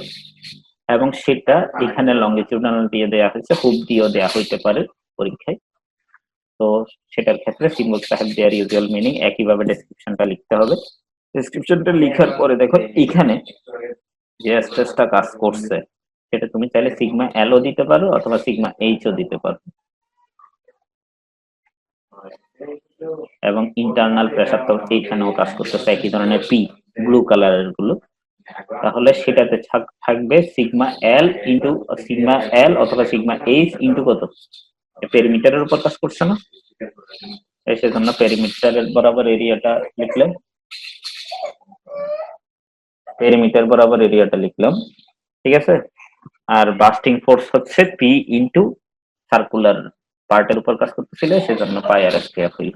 এবং সেটা এখানে লঙ্গিটিউডানাল দিয়ে দেওয়া হয়েছে, হুপ দিয়েও দেওয়া হইতে পারে পরীক্ষায়। তো সেটার ক্ষেত্রে symbols have their usual meaning, একইভাবে ডেসক্রিপশনটা লিখতে হবে। ডেসক্রিপশনটা লেখার পরে দেখো এখানে যে স্ট্রেসটা কাজ করছে সেটা তুমি চাইলে সিগমা এলও দিতে পারো অথবা সিগমা এইচও দিতে পারো, এবং ইন্টারনাল প্রেসার তো এইখানেও কাজ করতেছে একই ধরনের পি, ব্লু কালারের গুলো, তাহলে সেটাতে থাকবে সিগমা এল ইন্টু সিগমা এল অথবা সিগমা এইচ ইন্টু কত, পেরিমিটারের উপর কাজ করছে না, সেজন্য পেরিমিটারের বরাবর এরিয়াটা লিখলাম, পেরিমিটার বরাবর এরিয়াটা লিখলাম, ঠিক আছে। আর বাস্টিং ফোর্স হচ্ছে পি ইন্টু সার্কুলার পার্টের উপর কাজ করতেছিল, সেজন্য পাই আর স্কয়ার হইল।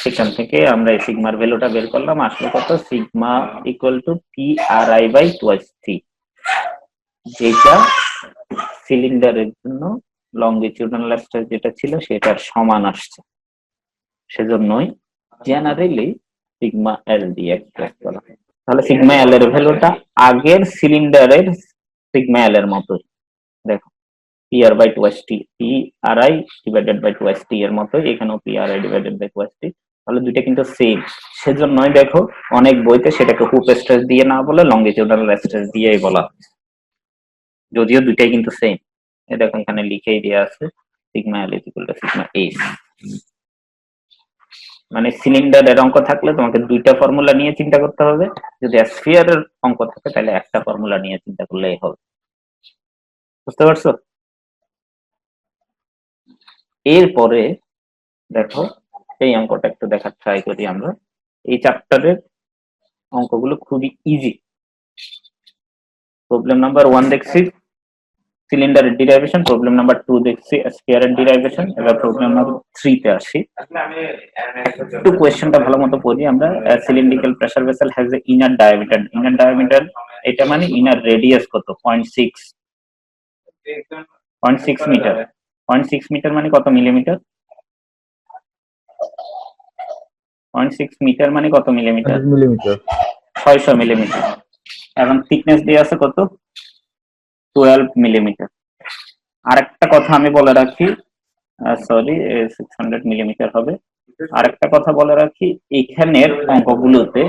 সেখান থেকে আমরা এই সিগমার ভ্যালুটা বের করলাম, আসলে কত, sigma equal to P R I by twice T, যেটা সিলিন্ডারের জন্য লঙ্গিটিউডানাল স্ট্রেস যেটা ছিল সেটার সমান আসছে, সেজন্যই জেনারেলি সিগমা এল দিয়ে এক্সপ্রেস করা হয়। তাহলে সিগমা এল এর ভ্যালুটা আগের সিলিন্ডারের সিগমা এল এর মতোই, দেখো P R by twice T, P R I divided by twice T এর মতোই এখানেও P R I divided by twice T, তাহলে দুইটা কিন্তু সেম, সেজন্যই দেখো অনেক বইতে সেটাকে হুপ স্ট্রেস দিয়ে না বলে লঙ্গিটিউডানাল স্ট্রেস দিয়েই বলা হয়, যদিও দুইটাই কিন্তু সেম। এই দেখো এখানে লিখেই দেওয়া আছে sigma L is equal two sigma H. মানে সিলিন্ডারের অঙ্ক থাকলে তোমাকে দুইটা ফর্মুলা নিয়ে চিন্তা করতে হবে, যদি স্ফিয়ারের অঙ্ক থাকে তাহলে একটা ফর্মুলা নিয়ে চিন্তা করলেই হবে, বুঝতে পারছো? এরপরে দেখো এই অঙ্কটা একটু দেখার ট্রাই করি আমরা। এই চ্যাপ্টারের অঙ্কগুলো খুবই ইজি। প্রবলেম নাম্বার 1 দেখছি সিলিন্ডারের ডিরাইভেশন, প্রবলেম নাম্বার 2 দেখছি স্ফিয়ারের ডিরাইভেশন, এবার প্রবলেম নাম্বার 3 তে আসি। একটু কোয়েশ্চেনটা ভালো মতো পড়ি আমরা। Cylindrical pressure vessel has a inner diameter, inner diameter এটা মানে ইনার রেডিয়াস কত, 0.6 মিটার, 0.6 মিটার মানে কত মিলিমিটার, 0.6 মিটার মানে কত মিলিমিটার, 100 মিলিমিটার, 600 মিলিমিটার, এবং থিকনেস দিয়ে আছে কত, 12 মিলিমিটার। আরেকটা কথা আমি বলে রাখি, সরি 600 মিলিমিটার হবে। আরেকটা কথা বলে রাখি, এখানের অঙ্কগুলোতে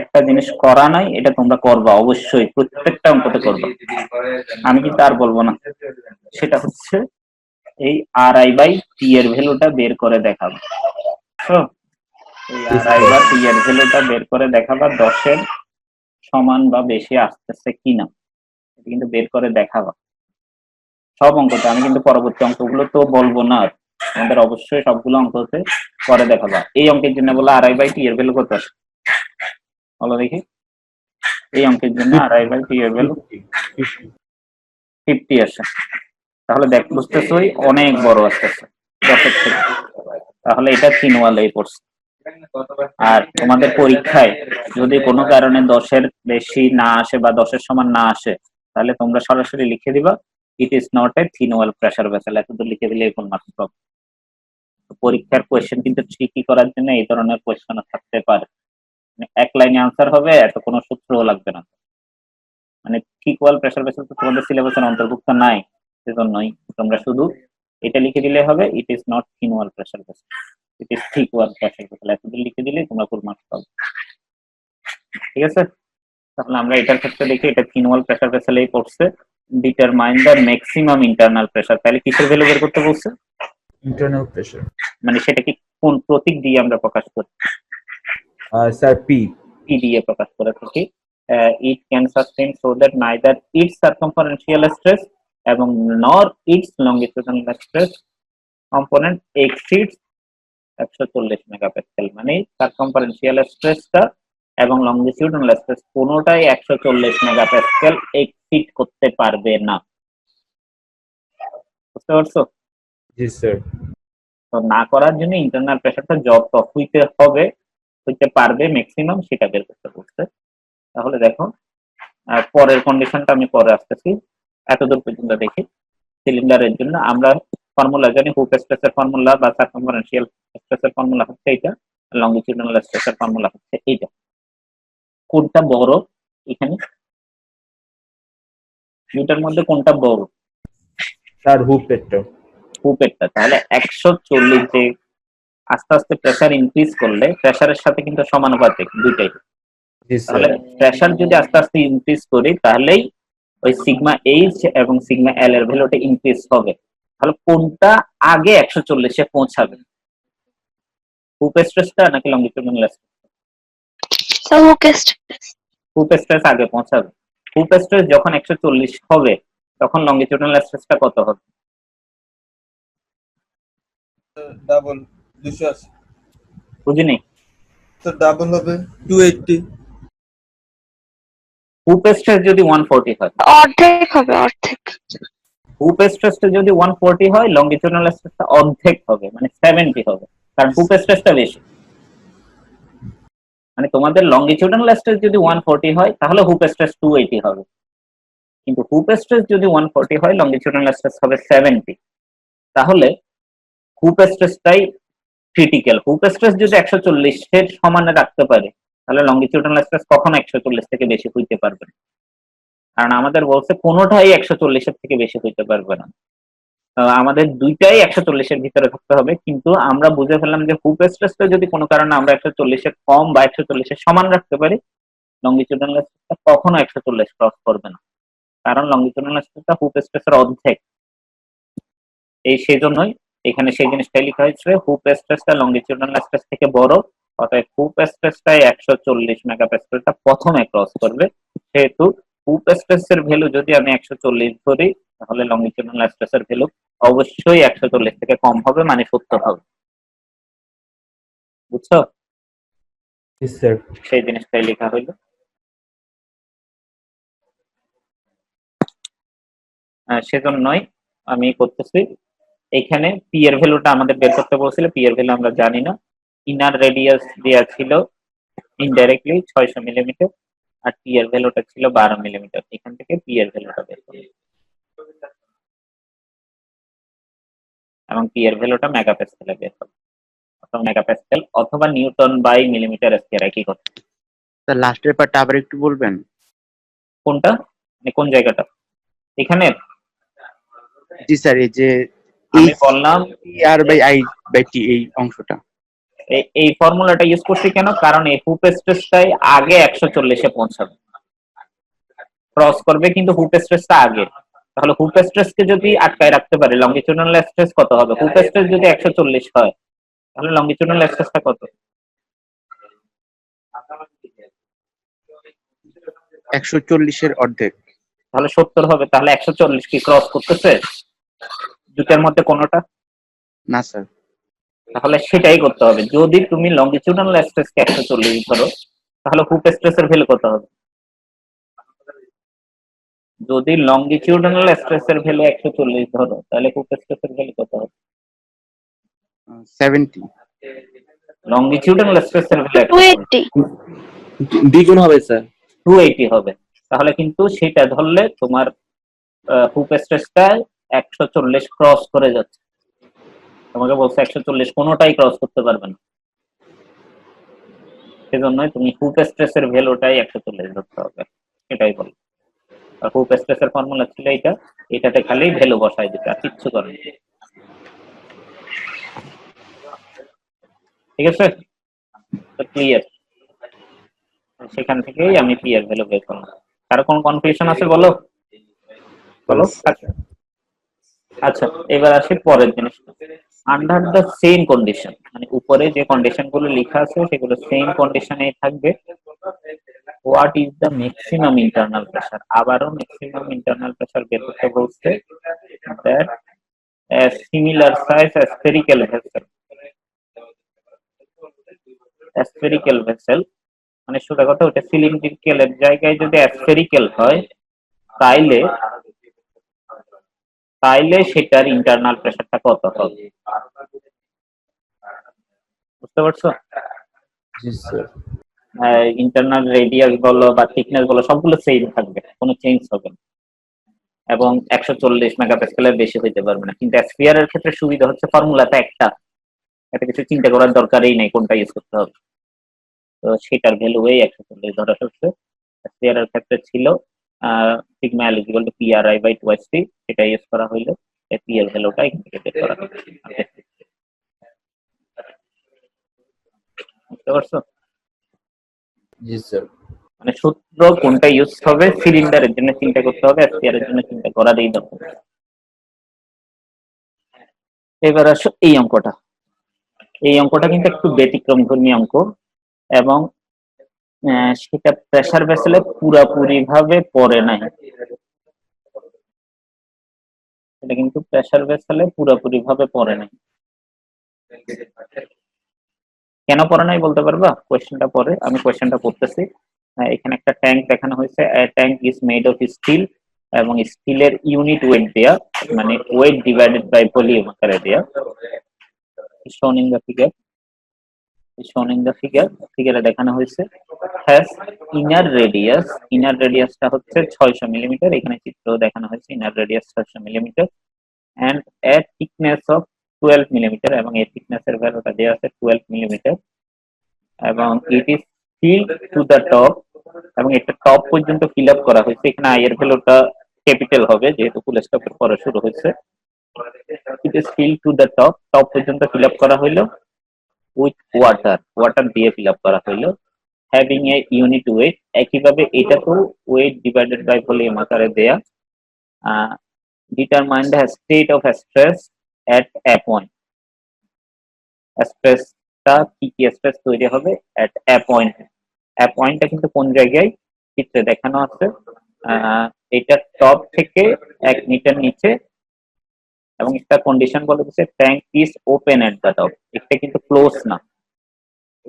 একটা জিনিস করা নাই, এটা তোমরা করবা অবশ্যই, প্রত্যেকটা অঙ্কতে করবা, আমি কিন্তু আর বলবো না, সেটা হচ্ছে এই আর আই বাই টি এর ভ্যালুটা বের করে দেখাবো। তো এই আর আই বাই টি এর ভ্যালুটা বের করে দেখাবা 10 এর সমান বা বেশি আসতেছে কিনা, এটা কিন্তু বের করে দেখাবা সব অঙ্কতে। আমি কিন্তু পরবর্তী অঙ্কগুলো তো বলবো না, আমাদের অবশ্যই সবগুলো অঙ্কতে করে দেখাবা। এই অঙ্কের জন্য বলে আর আই বাই টি এর ভ্যালু কত আসে বলো দেখি, এই অঙ্কের জন্য আর আই বাই টি এর ভ্যালু 50 আসে, তাহলে দেখ বুঝতেছই অনেক বড় আসতেছে 10 থেকে, তাহলে এটা 3 ওয়ালেই পড়ছে। আর তোমাদের পরীক্ষায় যদি কোনো কারণে 10 এর বেশি না আসে বা 10 এর সমান না আসে, তাহলে তোমরা সরাসরি লিখে দিবা it is not a thin wall pressure vessel, এতদূর লিখে দিলে কোন মাত্র প্রবলেম। পরীক্ষার কোয়েশ্চেন কিন্তু ট্রিকি করার জন্য এই ধরনের কোয়েশ্চেন থাকতে পারে, মানে এক লাইনে আনসার হবে, এত কোনো সূত্রও লাগবে না। মানে থিক ওয়াল প্রেসার ভেসেল তো তোমাদের সিলেবাসের অন্তর্ভুক্ত নাই, সেজন্যই তোমরা শুধু এটা লিখে দিলে হবে it is not thin wall pressure vessel, it is thick wall pressure vessel, এতদূর লিখে দিলে তোমরা ফুল মার্কস পাবে, ঠিক আছে। তাহলে আমরা এটার ক্ষেত্রে দেখি এটা থিন ওয়াল প্রেসার ভেসেলেই পড়ছে। Determine the maximum internal pressure, তাহলে কিসের ভ্যালু বের করতে বলছে, ইন্টারনাল প্রেসার, মানে সেটা কি কোন প্রতীক দিয়ে আমরা প্রকাশ করি, স্যার পি। পি দিয়ে প্রকাশ করে থাকি। It can sustain so that neither its circumferential stress এবং nor its longitudinal stress component exceeds 140 megapascal. মানে সার্কামফারেন্সিয়াল স্ট্রেসটা এবং লঙ্গিটিউডিনাল স্ট্রেস কোনোটাই 140 মেগাপাস্কেল এক্সিড করতে পারবে না। বুঝতে পারছো? জি স্যার। তো না করার জন্য ইন্টারনাল প্রেসারটা যত হইতে পারবে ম্যাক্সিমাম সেটা বের করতে বলছে। তাহলে দেখো পরের কন্ডিশনটা আমি পরে আসতেছি, এতদূর পর্যন্ত দেখি। সিলিন্ডারের জন্য আমরা ফর্মুলা জানি, হুপ স্ট্রেসের ফর্মুলা বা সার্কামফারেন্সিয়াল স্ট্রেসের ফর্মুলা হচ্ছে এইটা, লঙ্গিটিউডিনাল স্ট্রেসের ফর্মুলা হচ্ছে এইটা। কোনটা বড় এখানে দুটার মধ্যে কোনটা বড়? স্যার হুপেরটা। হুপেরটা। তাহলে 140 যে আস্তে আস্তে প্রেসার ইনক্রিজ করলে প্রেসারের সাথে কিন্তু সমানুপাতিক দুইটাই। জি তাহলে স্যার। প্রেসার যদি আস্তে আস্তে ইনক্রিজ করি তাহলেই ওই সিগমা এইচ এবং সিগমা এল এর ভ্যালুটা ইনক্রিজ হবে। তাহলে কোনটা আগে 140-এ পৌঁছাবে, হুপ স্ট্রেসটা নাকি longitudinal stress? So who guessed? Hoop stress আগে পৌঁছাবে। হুপ স্ট্রেস যখন 140 হবে তখন লঙ্গিটিউডিনাল স্ট্রেসটা কত হবে? ডাবল 280। বুঝিনি। তো ডাবল হবে 280। হুপ স্ট্রেস যদি 140 হয়, অর্ধেক হবে, অর্ধেক। হুপ স্ট্রেসটা যদি 140 হয় লঙ্গিটিউডিনাল স্ট্রেসটা অর্ধেক হবে, মানে 70 হবে, কারণ হুপ স্ট্রেসটা বেশি। মানে তোমাদের লঙ্গিটিউডিনাল স্ট্রেস যদি 140 হয় তাহলে হুপ স্ট্রেস 280 হবে, কিন্তু হুপ স্ট্রেস যদি 140 হয় লঙ্গিটিউডিনাল স্ট্রেস হবে 70। তাহলে হুপ স্ট্রেসটাই ক্রিটিক্যাল। হুপ স্ট্রেস যদি 140-এর সমানে রাখতে পারে তাহলে লঙ্গিটিউডিনাল স্ট্রেস কখনো 140 থেকে বেশি হইতে পারবে না, কারণ আমাদের বলছে কোনোটাই 140-এর থেকে বেশি হইতে পারবে না। আমাদের দুইটাই 140-এর ভিতরে থাকতে হবে, কিন্তু আমরা বুঝে ফেললাম যে হুপ স্ট্রেসটা যদি কোনো কারণে আমরা 140-এর কম বা 140-এর সমান রাখতে পারি লঙ্গিটিউডিনাল স্ট্রেসটা কখনো 140 ক্রস করবে না, কারণ লঙ্গিটিউডিনাল স্ট্রেসটা হুপ স্ট্রেসের অর্ধেক। সেজন্যই এখানে সেই জিনিসটাই লেখা হয়েছে, হুপ স্ট্রেসটা লঙ্গিটিউডিনাল স্ট্রেস থেকে বড়, অর্থাৎ হুপ স্ট্রেসটাই 140 মেগাপাস্কেলটা প্রথমে ক্রস করবে। সেহেতু হুপ স্ট্রেসের ভ্যালু যদি আমি 140 ধরি তাহলে লঙ্গিটিউডিনাল স্ট্রেসের ভ্যালু অবশ্যই 140 থেকে কম হবে, মানে 70 হবে। বুঝছো? জি স্যার। সেই জিনিসটাই লেখা হইলো। সেজন্যই আমি করতেছি। এখানে পি এর ভ্যালুটা আমাদের বের করতে বলছিল, পি এর ভ্যালু আমরা জানি না। ইনার রেডিয়াস দেওয়া ছিল ইনডাইরেক্টলি 600 মিলিমিটার, আর টি এর ভ্যালুটা ছিল 12 মিলিমিটার। এখান থেকে পি এর ভ্যালুটা বের করব, এবং পি এর ভ্যালুটা মেগাপাস্কেলে বের করব, অথবা মেগাপাস্কেল অথবা নিউটন বাই মিলিমিটার স্কয়ার, একই কথা। স্যার লাস্টের পার্টটা আবার একটু বলবেন? কোনটা, মানে কোন জায়গাটা? এখানে জি স্যার, এই যে আমি বললাম আর বাই আই বাই টি এই অংশটা। এই ফর্মুলাটা ইউজ করছি কেন, কারণ এই হুপ স্ট্রেসটাই আগে 140-এ পৌঁছাবে, ক্রস করবে কিন্তু হুপ স্ট্রেসটা আগে। তাহলে হুপ স্ট্রেসকে যদি আটকায় রাখতে পারে লঙ্গিটিউডিনাল স্ট্রেস কত হবে? হুপ স্ট্রেস যদি 140 হয় তাহলে লঙ্গিটিউডিনাল স্ট্রেসটা কত? 140-এর অর্ধেক। তাহলে 70 হবে। তাহলে 140 কি ক্রস করতেছে দুটার মধ্যে কোনোটা? না স্যার। তাহলে সেটাই করতে হবে। যদি তুমি লঙ্গিটিউডিনাল স্ট্রেসকে 140 ধরো তাহলে হুপ স্ট্রেসের ভ্যালু কত হবে? যদি লঙ্গিটিউডিনাল স্ট্রেসের ভ্যালু 140 ধরো তাহলে হুপ স্ট্রেসের ভ্যালু কত হবে? 70। লঙ্গিটিউডিনাল স্ট্রেসের ভ্যালু 280। দ্বিগুণ হবে স্যার। 280 হবে। তাহলে কিন্তু সেটা ধরলে তোমার হুপ স্ট্রেসটা 140 ক্রস করে যাচ্ছে। তোমাকে বলছে 140 কোনোটাই ক্রস করতে পারবে না, সেজন্যই তুমি হুপ স্ট্রেসের ভ্যালুটাই 140 ধরতে হবে, এটাই বল। আর হুপ স্ট্রেসের ফর্মুলা ছিল এইটা, এটাতে খালি ভ্যালু বসাই দিতে আর কিচ্ছু করেন। ঠিক আছে, তো ক্লিয়ার। সেখান থেকেই আমি পি এর ভ্যালু বের করলাম। কারো কোনো কনফিউশন আছে বলো? বলো। আচ্ছা, এবার আসি পরের জিনিসটা। আন্ডার দ্য সেম কন্ডিশন, মানে উপরে যে কন্ডিশন গুলো লেখা আছে সেগুলো সেম কন্ডিশনে থাকবে। What is the maximum internal pressure, আবারও ম্যাক্সিমাম ইন্টারনাল প্রেসার বের করতে বলছে। That similar size spherical vessel, spherical vessel মানে সোজা কথা ওটা সিলিন্ড্রিক্যালের জায়গায় যদি স্ফেরিক্যাল হয় তাইলে তাইলে সেটার ইন্টারনাল প্রেসারটা কত হবে, বুঝতে পারছো? জি স্যার। ইন্টারনাল রেডিয়াস বলো বা থিকনেস বলো সবগুলো সেম থাকবে, কোনো চেঞ্জ হবে না, এবং 140 মেগাপাস্কেলের বেশি হইতে পারবে না। কিন্তু স্ফিয়ারের ক্ষেত্রে সুবিধা হচ্ছে ফর্মুলাটা একটা, এটা কিছু চিন্তা করার দরকারই নেই কোনটা ইউজ করতে হবে। তো সেটার ভ্যালু এই 140 ধরা হচ্ছে। স্ফিয়ারের ক্ষেত্রে ছিল sigma L equal to p r i by 2s, সেটা ইউজ করা হইলো, এই পি এর ভ্যালুটা এখান থেকে বের করা হচ্ছে। বুঝতে পারছো? জি স্যার। মানে সূত্র কোনটা ইউজ হবে সিলিন্ডারের জন্য চিন্তা করতে হবে, স্ফিয়ারের জন্য চিন্তা করারই দরকার। এবার আসো এই অঙ্কটা, এই অঙ্কটা কিন্তু একটু ব্যতিক্রমধর্মী অঙ্ক, এবং সেটা প্রেসার ভেসেলে পুরাপুরি ভাবে পড়ে নাই, এটা কিন্তু প্রেসার ভেসেলে পুরাপুরি ভাবে পড়ে নাই। কেন পড়ে নাই বলতে পারবা? কোয়েশ্চেনটা পরে আমি কোয়েশ্চেনটা পড়তেছি। এখানে একটা ট্যাঙ্ক দেখানো হয়েছে, tank is made of steel, এবং স্টিলের ইউনিট ওয়েট দেয়া, মানে ওয়েট ডিভাইডেড বাই ভলিউম আকারে দেয়া, shown in the figure, ফিগারে দেখানো হয়েছে। হ্যাজ ইনার রেডিয়াসটা হচ্ছে 600 মিলিমিটার, এখানে চিত্র দেখানো হয়েছে, inner radius 600 millimetre, and a thickness of 12 millimetre, এবং এই থিকনেসের ভ্যালুটা দেওয়া আছে 12 মিলিমিটার, এবং it is filled to the top, এবং এটা টপ পর্যন্ত ফিল আপ করা হয়েছে। এখানে আই এর ভ্যালুটা ক্যাপিটাল হবে যেহেতু ফুল স্টপের পরে শুরু হয়েছে। ইট is filled to the top, top পর্যন্ত ফিল আপ করা হইলো উইথ ওয়াটার দিয়ে ফিল আপ করা হইলো, হ্যাভিং এ ইউনিট ওয়েট, একইভাবে এটা তো ওয়েট ডিভাইডেড বাই ভলিউম আকারে দেয়া। Determine the state of stress at A point, স্ট্রেসটা কি কি স্ট্রেস তৈরি হবে এট এ পয়েন্ট, এ পয়েন্টটা কিন্তু কোন জায়গায় চিত্রে দেখানো আছে, এটা টপ থেকে 1 মিটার নিচে, এবং একটা কন্ডিশন বলে দিচ্ছে tank is open at the top, এটা কিন্তু ক্লোজ না,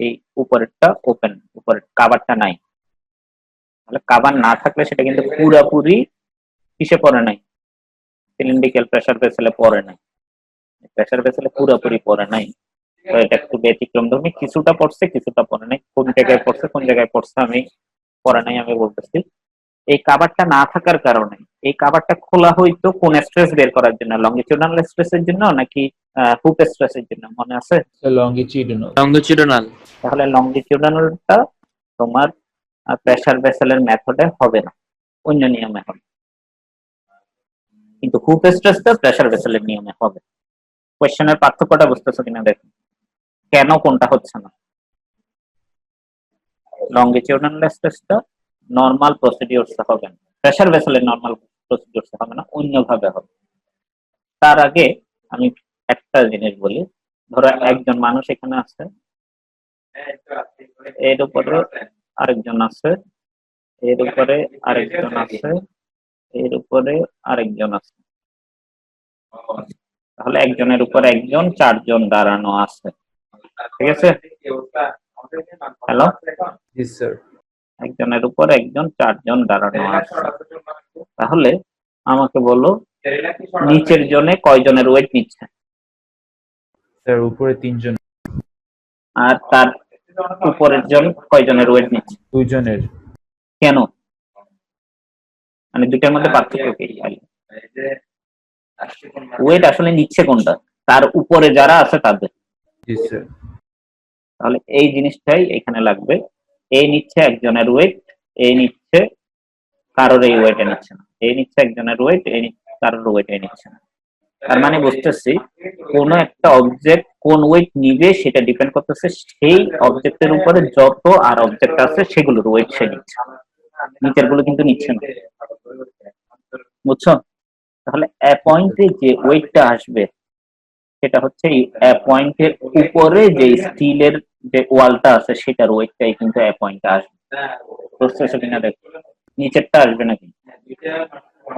এই উপরেরটা ওপেন, উপরের কাভারটা নাই। তাহলে কাভার না থাকলে সেটা কিন্তু পুরাপুরি কিসে পড়ে নাই, সিলিন্ড্রিক্যাল প্রেসার ভেসেলে পড়ে নাই, প্রেসার ভেসেলে পুরাপুরি পড়ে নাই। তো এটা একটু ব্যতিক্রমধর্মী, কিছুটা পড়ছে কিছুটা পড়ে নাই, কোন জায়গায় পড়ছে কোন জায়গায় পড়ছে আমি পড়ে নাই আমি বলতেছি। এই কাভারটা না থাকার কারণে, এই কাভারটা খোলা হইতো কোন স্ট্রেস বের করার জন্য, লংগিটিউডাল স্ট্রেসের জন্য নাকি হুপ স্ট্রেসের জন্য, মনে আছে? লঙ্গিটিউডাল। তাহলে লংগিটিউডালটা তোমার প্রেসার ভেসেলের মেথডে হবে না, অন্য নিয়মে হবে, কিন্তু হুপ স্ট্রেসটা প্রেসার ভেসেলের নিয়মে হবে। কোয়েশ্চেনের পার্থক্যটা বুঝতেছো কিনা দেখো, কেন কোনটা হচ্ছে না। লংগিটিউডাল স্ট্রেসটা নর্মাল প্রসিডিউরসে হবে না, প্রেসার ভেসেলের নর্মাল প্রসিডিউরসে হবে না, অন্যভাবে হবে। তার আগে আমি একটা জিনিস বলি, ধরো একজন মানুষ এখানে আছে, এর উপরে আরেকজন আছে, এর উপরে আরেকজন আছে, এর উপরে আরেকজন আছে, তাহলে একজনের উপর একজন, 4 জন দাঁড়ানো আছে, ঠিক আছে? হ্যালো, জি স্যার। একজনের উপর একজন, 4 জন দাঁড়ানো আছে। তাহলে আমাকে বলো নিচের জনে কয়জনের ওয়েট নিচ্ছে, স্যার উপরে 3 জন। আর তার উপরের জন কয়জনের ওয়েট নিচ্ছে? 2 জনের। কেন, মানে দুইটার মধ্যে পার্থক্য কি? ওয়েট আসলে নিচ্ছে কোনটা, তার উপরে যারা আছে তাদের। জি স্যার। তাহলে এই জিনিসটাই এখানে লাগবে, এই নিচ্ছে একজনের ওয়েট, এই নিচ্ছে কারোর এই ওয়েটে নিচ্ছে না, এই নিচ্ছে একজনের ওয়েট, এই কারোর ওয়েটে নিচ্ছে না। তার মানে বুঝতেছি কোন একটা অবজেক্ট কোন ওয়েট নিবে সেটা ডিপেন্ড করতেছে সেই অবজেক্টের উপরে যত আর অবজেক্ট আছে সেগুলোর ওয়েট সে নিচ্ছে, নিচের গুলো কিন্তু নিচ্ছে না, বুঝছো? তাহলে এ পয়েন্টে যে ওয়েটটা আসবে সেটা হচ্ছে পয়েন্টের উপরে যে স্টিলের যে ওয়ালটা আছে সেটার ওয়েটটাই কিন্তু পয়েন্টে আসবে। বুঝতেছো কিনা দেখো, নিচেরটা আসবে নাকি?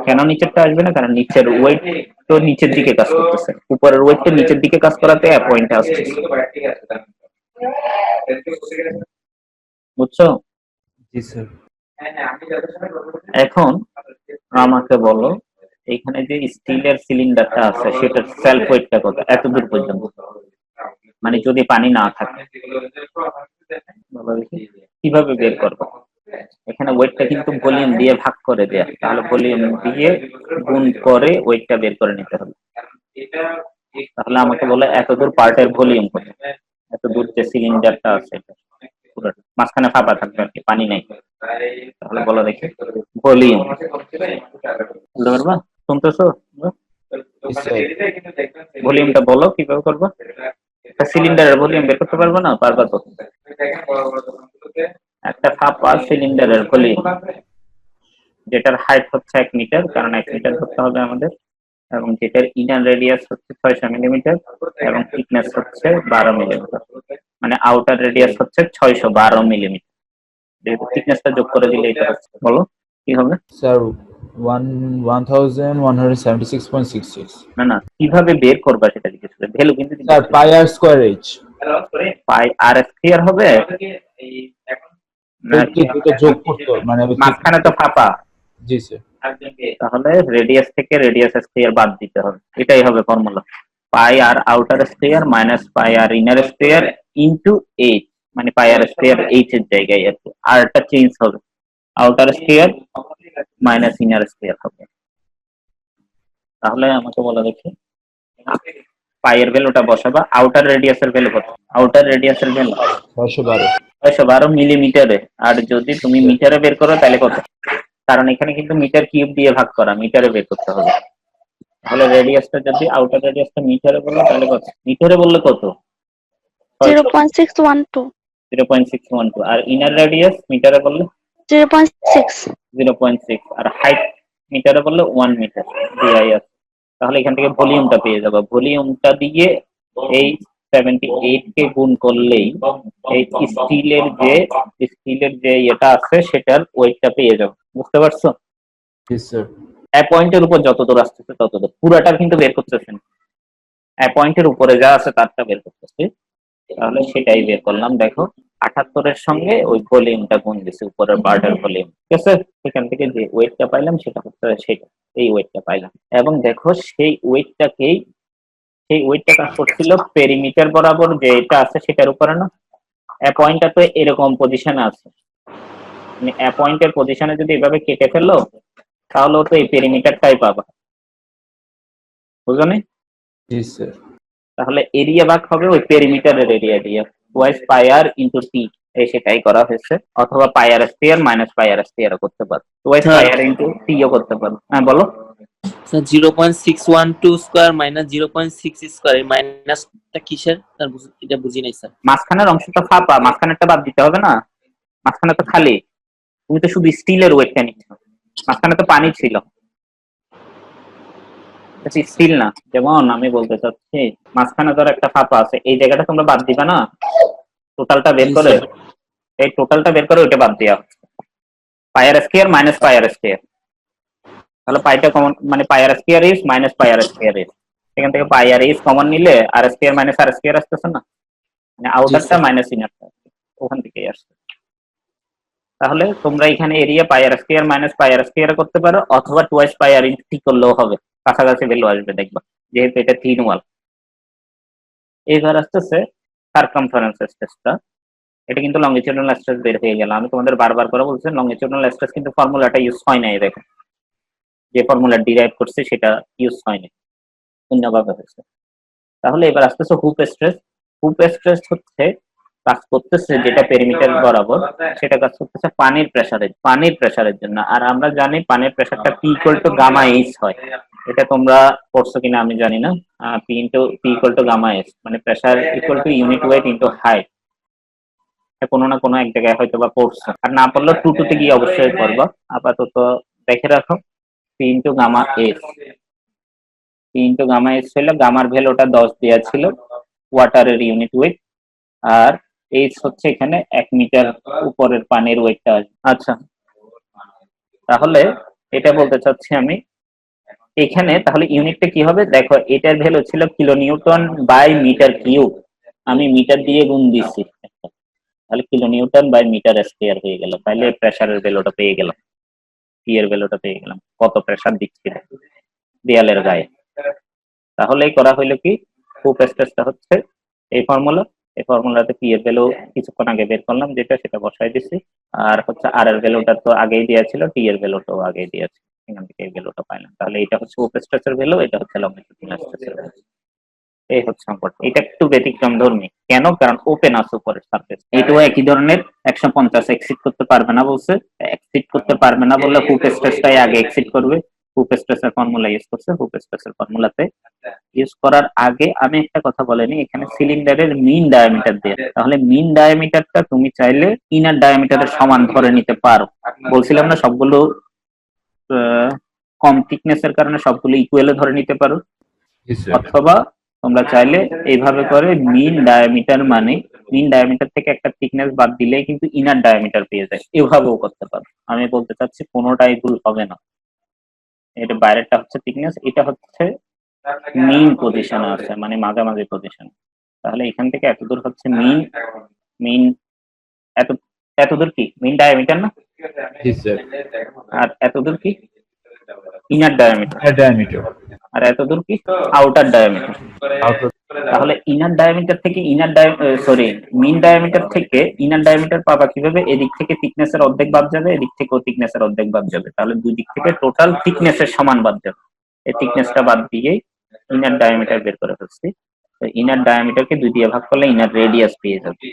কেন নিচেরটা আসবে না? কারণ নিচের ওয়েট তো নিচের দিকে কাজ করতেছে, উপরের ওয়েট তো নিচের দিকে কাজ করাতে পয়েন্টে আসছে। বুঝছো? জি স্যার। এখন আমাকে বলো, এখানে যে স্টিলের সিলিন্ডারটা আছে সেটার সেলফ ওয়েটটা কত এত দূর পর্যন্ত, মানে যদি পানি না থাকে? বলো দেখি কিভাবে বের করবো। এখানে ওয়েটটা কিন্তু ভলিউম দিয়ে ভাগ করে দেয়া, তাহলে ভলিউম দিয়ে গুণ করে ওয়েটটা বের করে নিতে হবে। তাহলে আমাকে বলো এত দূর পার্টের ভলিউম কত, এত দূর যে সিলিন্ডারটা আছে পুরোটা মাঝখানে ফাঁপা থাকবে আর কি, পানি নেই। তাহলে বলো দেখি ভলিউম বলতে পারবা? শুনতেছো? জি স্যার। ভলিউমটা বলো কিভাবে করবো। একটা সিলিন্ডারের ভলিউম বের করতে পারবো না? পারবা তো। একটা ফাঁপা সিলিন্ডারের ভলিউম যেটার হাইট হচ্ছে 1 মিটার, কারণ 1 মিটার ধরতে হবে আমাদের, এবং যেটার ইনার রেডিয়াস হচ্ছে 600 মিলিমিটার এবং থিকনেস হচ্ছে 12 মিলিমিটার, মানে আউটার রেডিয়াস হচ্ছে 612 মিলিমিটার। যেহেতু থিকনেসটা যোগ করে দিলে এটা হচ্ছে, বলো কি হবে। স্যার 1176.66। না কিভাবে বের করবা সেটা জিজ্ঞেস করে, ভ্যালু কিন্তু স্যার পাই আর স্কয়ার এইচ। পাই আর স্কয়ার হবে নাকি দুটো যোগ করতে মানে মাঝখানে তো ফাঁপা, জি স্যার। তাহলে রেডিয়াস থেকে রেডিয়াস স্কয়ার বাদ দিতে হবে, এটাই হবে ফর্মুলা। পাই আর আউটার স্কয়ার মাইনাস পাই আর ইনার স্কয়ার ইনটু এইচ, মানে পাই আর স্কয়ার এইচ এর জায়গায় আর কি, আরটা চেঞ্জ হবে, outer square minus inner square হবে। তাহলে আমাকে বলা দেখি পাই এর ভ্যালুটা বসাবা, আউটার রেডিয়াসের ভ্যালু কত? আউটার রেডিয়াসের ভ্যালু 612। 612 মিলিমিটারে, আর যদি তুমি মিটারে বের করো তাহলে কত? কারণ এখানে কিন্তু মিটার কিউব দিয়ে ভাগ করা, মিটারে বের করতে হবে। তাহলে রেডিয়াসটা যদি আউটার রেডিয়াসটা মিটারে বললো তাহলে কত? মিটারে বললে কত? 0.612 0.612। আর ইনার রেডিয়াস মিটারে বললে 0.6 0.6। আর হাইট মিটারে বললে 1 মিটার ডিআই আছে। তাহলে এখান থেকে ভলিউমটা পেয়ে যাবো, ভলিউমটা দিয়ে এই 78 কে গুণ করলেই এই স্টিলের যে এটা আছে সেটার ওয়েটটা পেয়ে যাবো। বুঝতে পারছো? জি স্যার। পয়েন্টের উপর যত দূর আসতেছে তত দূর, পুরাটা কিন্তু বের করতেছে না, পয়েন্টের উপরে যা আছে তারটা বের করতেছে। তাহলে সেটাই বের করলাম। দেখো 78 এর সঙ্গে ওই ভলিউমটা গুণ দিছি, উপরের পার্টের ভলিউম, ঠিক আছে? সেখান থেকে যে ওয়েটটা পাইলাম সেটা হচ্ছে সেটা, এই ওয়েটটা পাইলাম। এবং দেখো সেই ওয়েটটা কাজ করছিল পেরিমিটার বরাবর যে এটা আছে সেটার উপরে না। পয়েন্টটা তো এরকম পজিশনে আছে, মানে পয়েন্টের পজিশনে যদি এভাবে কেটে ফেললো তাহলে তো এই পেরিমিটারটাই পাবা। বুঝলি? জি স্যার। তাহলে এরিয়া ভাগ হবে ওই পেরিমিটারের এরিয়া দিয়ে, টুয়াইস পাই আর ইনটু টি, এই সেটাই করা হয়েছে। অথবা পাই আর স্কয়ার মাইনাস পাই আর স্কয়ারও করতে পারো, টুয়াইস পাই আর ইনটু টি ও করতে পারো। হ্যাঁ বলো। স্যার 0.612 স্কয়ার মাইনাস 0.6 স্কয়ার, এই মাইনাসটা কিসের স্যার? এটা বুঝি নাই স্যার। মাঝখানের অংশটা ফাঁপা, মাঝখানেরটা বাদ দিতে হবে না, মাঝখানে তো খালি, তুমি তো শুধু স্টিলের ওয়েটটা নিচ্ছ, মাঝখানে তো পানি ছিল, স্টিল না। যেমন আমি বলতে চাচ্ছি মাঝখানে ধর একটা ফাঁপা আছে, এই জায়গাটা তোমরা বাদ দিবা না, টোটালটা বের করে, এই টোটালটা বের করে ওইটা বাদ দেওয়া পাই আর স্কয়ার মাইনাস পাই আর স্কয়ার। তাহলে পাইটা কমন, মানে pi R square is minus pi R square is, এখান থেকে পাই আর ইজ কমন নিলে R square minus R square আসতেছে না, মানে আউটারটা মাইনাস ইনারটা ওখান থেকেই আসছে। তাহলে তোমরা এখানে এরিয়া পাই আর স্কয়ার মাইনাস পাই আর স্কয়ার করতে পারো, অথবা টুয়াইস পাই আর ইনটু টি করলেও হবে, কাছাকাছি ভ্যালু আসবে দেখবা, যেহেতু এটা থিন ওয়াল। এবার আসতেছে সারকামফারেন্স স্ট্রেসটা, এটা কিন্তু লংগিটিউডাল স্ট্রেস বের হয়ে গেল। আমি তোমাদের বারবার করে বলছি লংগিটিউডাল স্ট্রেস কিন্তু ফর্মুলাটা ইউজ হয় নাই, দেখো যে ফর্মুলা ডিরাইভ করছে সেটা ইউজ হয়নি, অন্যভাবে হয়েছে। তাহলে এবার আসতেছে হুপ স্ট্রেস। হুপ স্ট্রেস হচ্ছে কাজ করতেছে যেটা পেরিমিটার বরাবর, সেটা কাজ করতেছে পানির প্রেসারের জন্য। আর আমরা জানি পানির প্রেসারটা P equal to gamma H হয়, এটা তোমরা পড়ছো কিনা আমি জানি না। P equal to gamma H, মানে pressure equal to unit weight into height, কোনো না কোনো এক জায়গায় হয়তো বা পড়ছো, আর না পড়লে টুতে গিয়ে অবশ্যই পড়বা। আপাতত দেখে রাখো p into gamma h. Into gamma s হলো গামার ভ্যালুটা 10 দেওয়া ছিল ওয়াটারের ইউনিট ওয়েট, আর এইচ হচ্ছে এখানে 1 মিটার উপরের পানির ওয়েটটা আসবে। আচ্ছা, তাহলে এটা বলতে চাচ্ছি আমি এখানে তাহলে ইউনিটটা কি হবে দেখো, এটার ভ্যালু ছিল kilo newton by metre cube, আমি মিটার দিয়ে গুণ দিচ্ছি, তাহলে kilo newton by metre square হয়ে গেল। তাহলে প্রেসারের ভ্যালুটা পেয়ে গেলাম, পি এর ভ্যালুটা পেয়ে গেলাম, কত প্রেসার দিচ্ছি দেয়ালের গায়ে। তাহলে করা হইলো কি, হুপ স্ট্রেসটা হচ্ছে এই ফর্মুলা, এই ফর্মুলাতে পি এর ভ্যালু কিছুক্ষণ আগে বের করলাম যেটা, সেটা বসাই দিছি। আর হচ্ছে আর এর ভ্যালুটা তো আগেই দেওয়া ছিল, টি এর ভ্যালুটাও আগেই দেওয়া ছিল, এখান থেকে এই ভ্যালুটা পাইলাম। তাহলে এটা হচ্ছে হুপ স্ট্রেসের ভ্যালু, এটা হচ্ছে লংজিটিউডিনাল স্ট্রেসের ভ্যালু। এই হচ্ছে অঙ্কটা। এটা একটু ব্যতিক্রম ধর্মী, কেন? কারণ ওপেন আছে উপরের সারফেস। এটাও একই ধরনের 150 এক্সিড করতে পারবে না বলছে, এক্সিড করতে পারবে না বললে হুপ স্ট্রেসটাই আগে এক্সিড করবে। হুপ স্ট্রেসের ফর্মুলা ইউজ করছে, হুপ স্ট্রেসের ফর্মুলাতে ইউজ করার আগে আমি একটা কথা বলিনি, এখানে সিলিন্ডারের মিন ডায়ামিটার দিয়ে, তাহলে মিন ডায়ামিটারটা তুমি চাইলে ইনার ডায়ামিটারের সমান ধরে নিতে পারো। বলছিলাম না সবগুলো কম থিকনেসের কারণে সবগুলো ইকুয়ালে ধরে নিতে পারো, অথবা তোমরা চাইলে এইভাবে করে মিন ডায়ামিটার মানে মিন ডায়ামিটার থেকে একটা থিকনেস বাদ দিলেই কিন্তু ইনার ডায়ামিটার পেয়ে যায়, এভাবেও করতে পারো। আমি বলতে চাচ্ছি কোনোটাই ভুল হবে না। এটা বাইরেরটা হচ্ছে থিকনেস, এটা হচ্ছে মিন পজিশনে আছে, মানে মাঝামাঝি পজিশন। তাহলে এখান থেকে এত দূর হচ্ছে মিন, মিন এত এত দূর কি মিন ডায়ামিটার না, জি স্যার। আর এত দূর কি ইনার ডায়ামিটার, ডায়ামিটার আর এত দূর কি আউটার ডায়ামিটার। তাহলে ইনার ডায়ামিটার থেকে মিন ডায়ামিটার থেকে ইনার ডায়ামিটার পাবা কিভাবে? এদিক থেকে থিকনেসের অর্ধেক বাদ যাবে, এদিক থেকেও থিকনেসের অর্ধেক বাদ যাবে, তাহলে দুই দিক থেকে টোটাল থিকনেসের সমান বাদ যাবে। এই থিকনেসটা বাদ দিয়েই ইনার ডায়ামিটার বের করে ফেলছি। তো ইনার ডায়ামিটারকে 2 দিয়ে ভাগ করলে ইনার রেডিয়াস পেয়ে যাবে।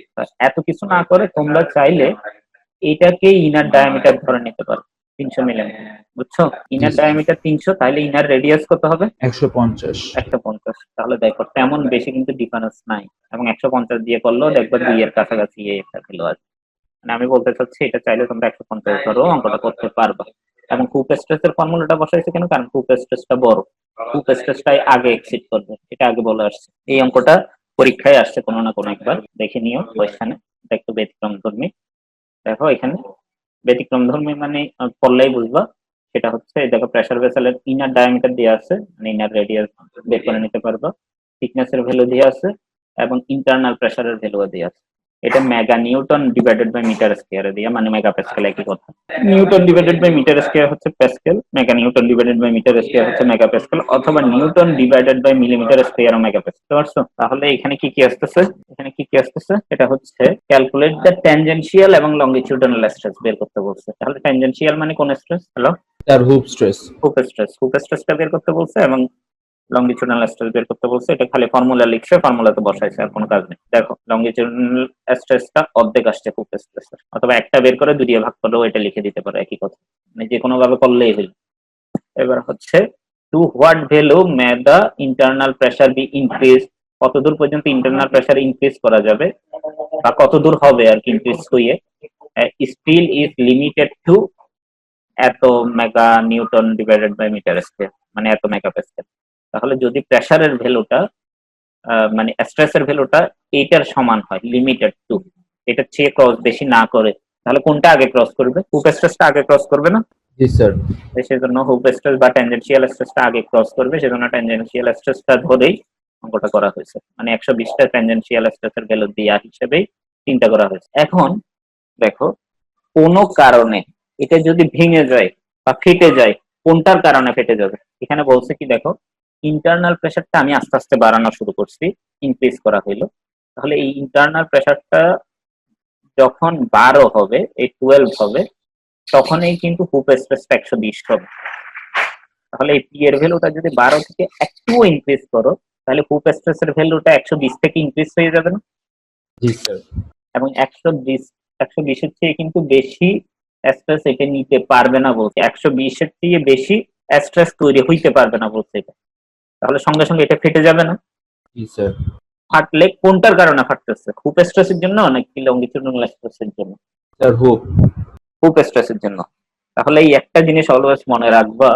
এত কিছু না করে তোমরা চাইলে এটাকে ইনার ডায়ামিটার ধরে নিতে পারো 300 মিলিমিটার, বুঝছো? ইনার ডায়ামিটার 300, তাহলে ইনার রেডিয়াস কত হবে? 150। 150। তাহলে দেখো তেমন বেশি কিন্তু ডিফারেন্স নাই, এবং 150 দিয়ে করলেও দেখবে 2 এর কাছাকাছি একটা ভ্যালু আছে। মানে আমি বলতে চাচ্ছি এটা চাইলে তোমরা 150 ধরো অঙ্কটা করতে পারবা। এবং হুপ স্ট্রেসের ফর্মুলাটা বসাইছে কেন? কারণ হুপ স্ট্রেসটা বড়, হুপ স্ট্রেসটাই আগে এক্সিড করবে, এটা আগে বলে আসছে। এই অঙ্কটা পরীক্ষায় আসছে কোনো না কোনো একবার, দেখে নিও কোয়েশ্চেনে। এটা একটু ব্যতিক্রম ধর্মী। দেখো এখানে ব্যতিক্রম ধর্মী মানে পড়লেই বুঝবা। সেটা হচ্ছে দেখো প্রেসার ভেসেলের ইনার ডায়ামিটার দেওয়া আছে, মানে ইনার রেডিয়াস বের করে নিতে পারবা, থিকনেসের ভ্যালু দেওয়া আছে, এবং ইন্টারনাল প্রেসারের ভ্যালু দেওয়া আছে। এটা mega newton divided by metre স্কয়ারে দিয়া, মানে মেগা প্যাসকেল একই কথা। Newton divided by metre square হচ্ছে pascal, mega newton divided by metre square হচ্ছে মেগা প্যাসকেল, অথবা newton divided by millimetre square ও মেগা প্যাসকেল। বুঝতে পারছো? তাহলে এখানে কি কি আসতেছে? এখানে কি কি আসতেছে? এটা হচ্ছে ক্যালকুলেট দ্য ট্যানজেনশিয়াল এবং লংগিটিউডিনাল স্ট্রেস বের করতে বলছে। তাহলে ট্যানজেনশিয়াল মানে কোন স্ট্রেস? হ্যালো, তার হুপ স্ট্রেস। হুপ স্ট্রেস, হুপ স্ট্রেসটা বের করতে বলছে, এবং লংগিটিউডিনাল স্ট্রেস বের করতে বলছে। এটা খালি ফর্মুলা লিখছে, ফর্মুলাতে বসাইছে, আর কোনো কাজ নেই। দেখো লংগিটিউডিনাল স্ট্রেসটা অর্ধেক আসছে হুপ স্ট্রেসের, অথবা একটা বের করে 2 দিয়ে ভাগ করলেও এটা লিখে দিতে পারো, একই কথা, মানে যে কোনো ভাবে করলেই হলো। এবার হচ্ছে to what value may the internal pressure be increase, কতদূর পর্যন্ত ইন্টারনাল প্রেসার ইনক্রিজ করা যাবে, বা কতদূর হবে আর কি ইনক্রিজ হয়ে, স্টিল ইজ লিমিটেড টু এত mega newton divided by metre square, মানে এত মেগা প্যাসকেল। তাহলে যদি প্রেসারের ভ্যালুটা মানে স্ট্রেসের ভ্যালুটা এইটার সমান হয়, লিমিটেড টু, এটা চেয়ে ক্রস বেশি না করে, তাহলে কোনটা আগে ক্রস করবে? হুপ স্ট্রেসটা আগে ক্রস করবে না? জি স্যার। সেজন্য হুপ স্ট্রেস বা ট্যানজেনশিয়াল স্ট্রেসটা আগে ক্রস করবে, সেজন্য ট্যানজেনশিয়াল স্ট্রেসটা ধরেই অঙ্কটা করা হয়েছে, মানে 120টা ট্যানজেনশিয়াল স্ট্রেসের ভ্যালু দেওয়া হিসেবেই চিন্তা করা হয়েছে। এখন দেখো কোনো কারণে এটা যদি ভেঙে যায় বা ফেটে যায়, কোনটার কারণে ফেটে যাবে? এখানে বলছে কি দেখো, ইন্টারনাল প্রেসারটা আমি আস্তে আস্তে বাড়ানো শুরু করছি, ইনক্রিজ করা হইলো। তাহলে এই ইন্টারনাল প্রেসারটা যখন 12 হবে, এই 12 হবে, তখনই কিন্তু হুপ স্ট্রেসটা 120 হবে। তাহলে এই পি এর ভ্যালুটা যদি 12 থেকে একটু ইনক্রিজ করো, তাহলে হুপ স্ট্রেসের ভ্যালুটা 120 থেকে ইনক্রিজ হয়ে যাবে না? জি স্যার। এবং 120 এর চেয়ে কিন্তু বেশি স্ট্রেস এটা নিতে পারবে না বলছে, 120 এর চেয়ে বেশি স্ট্রেস তৈরি হইতে পারবে না বলছে এটা। তাহলে সঙ্গে সঙ্গে এটা ফেটে যাবে না? জি স্যার। ফাটলে কোনটার কারণে ফাটতেছে? হুপ স্ট্রেসের জন্য নাকি লংগিটিউডিনাল স্ট্রেসের জন্য? স্যার হুপ। হুপ স্ট্রেসের জন্য। তাহলে এই একটা জিনিস অলওয়েজ মনে রাখবা,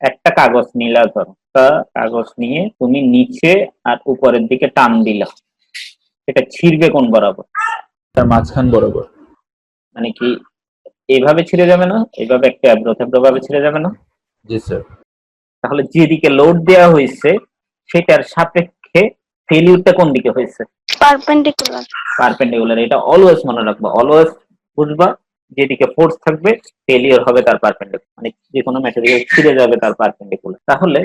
একটা কাগজ নিলা ধরো, একটা কাগজ নিয়ে তুমি নিচে আর উপরের দিকে টান দিলা, সেটা ছিঁড়বে কোন বরাবর? তার মাঝখান বরাবর। মানে কি এইভাবে ছিঁড়ে যাবে না, এইভাবে একটা অ্যাব্রো থ্যাব্রো ভাবে ছিঁড়ে যাবে না? জি স্যার। তাহলে যেদিকে লোড দেওয়া হয়েছে সেটার সাপেক্ষে ফেলিউরটা কোন দিকে হয়েছে? পারপেন্ডিকুলার। পারপেন্ডিকুলার। এটা অলওয়েজ মনে রাখবা, অলওয়েজ বুঝবা যেদিকে ফোর্স থাকবে ফেলিওর হবে তার পারপেন্ডিকুলার, মানে যে কোনো ম্যাটেরিয়াল ছিঁড়ে যাবে তার পারপেন্ডিকুলার। তাহলে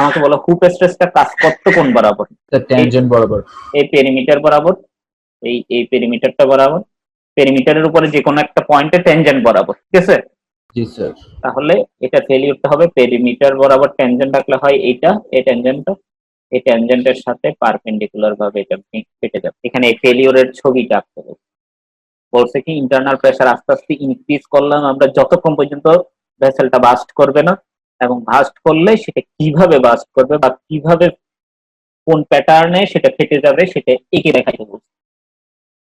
আমাকে বলো হুপ স্ট্রেসটা কাজ করতে কোন বরাবর? তার ট্যানজেন্ট বরাবর। এই পেরিমিটার বরাবর, এই পেরিমিটারটা বরাবর, পেরিমিটারের উপরে যে কোনো একটা পয়েন্টে ট্যানজেন্ট বরাবর, ঠিক আছে? জি স্যার। তাহলে এটা ফেলিউরটা হবে পেরিমিটার বরাবর ট্যানজেন্ট রাখলে হয় এইটা, এই ট্যানজেন্টটা এই ট্যানজেন্টের সাথে পারপেন্ডিকুলার ভাবে এটা কেটে যাবে। এখানে এই ফেলিউরের ছবিটা আঁকতে হবে। বলছে কি ইন্টারনাল প্রেসার আস্তে আস্তে ইনক্রিজ করলাম আমরা যতক্ষণ পর্যন্ত ভেসেলটা বাস্ট করবে না, এবং বাস্ট করলে সেটা কিভাবে বাস্ট করবে বা কিভাবে কোন প্যাটার্নে সেটা ফেটে যাবে সেটা এঁকে দেখাই দেবো।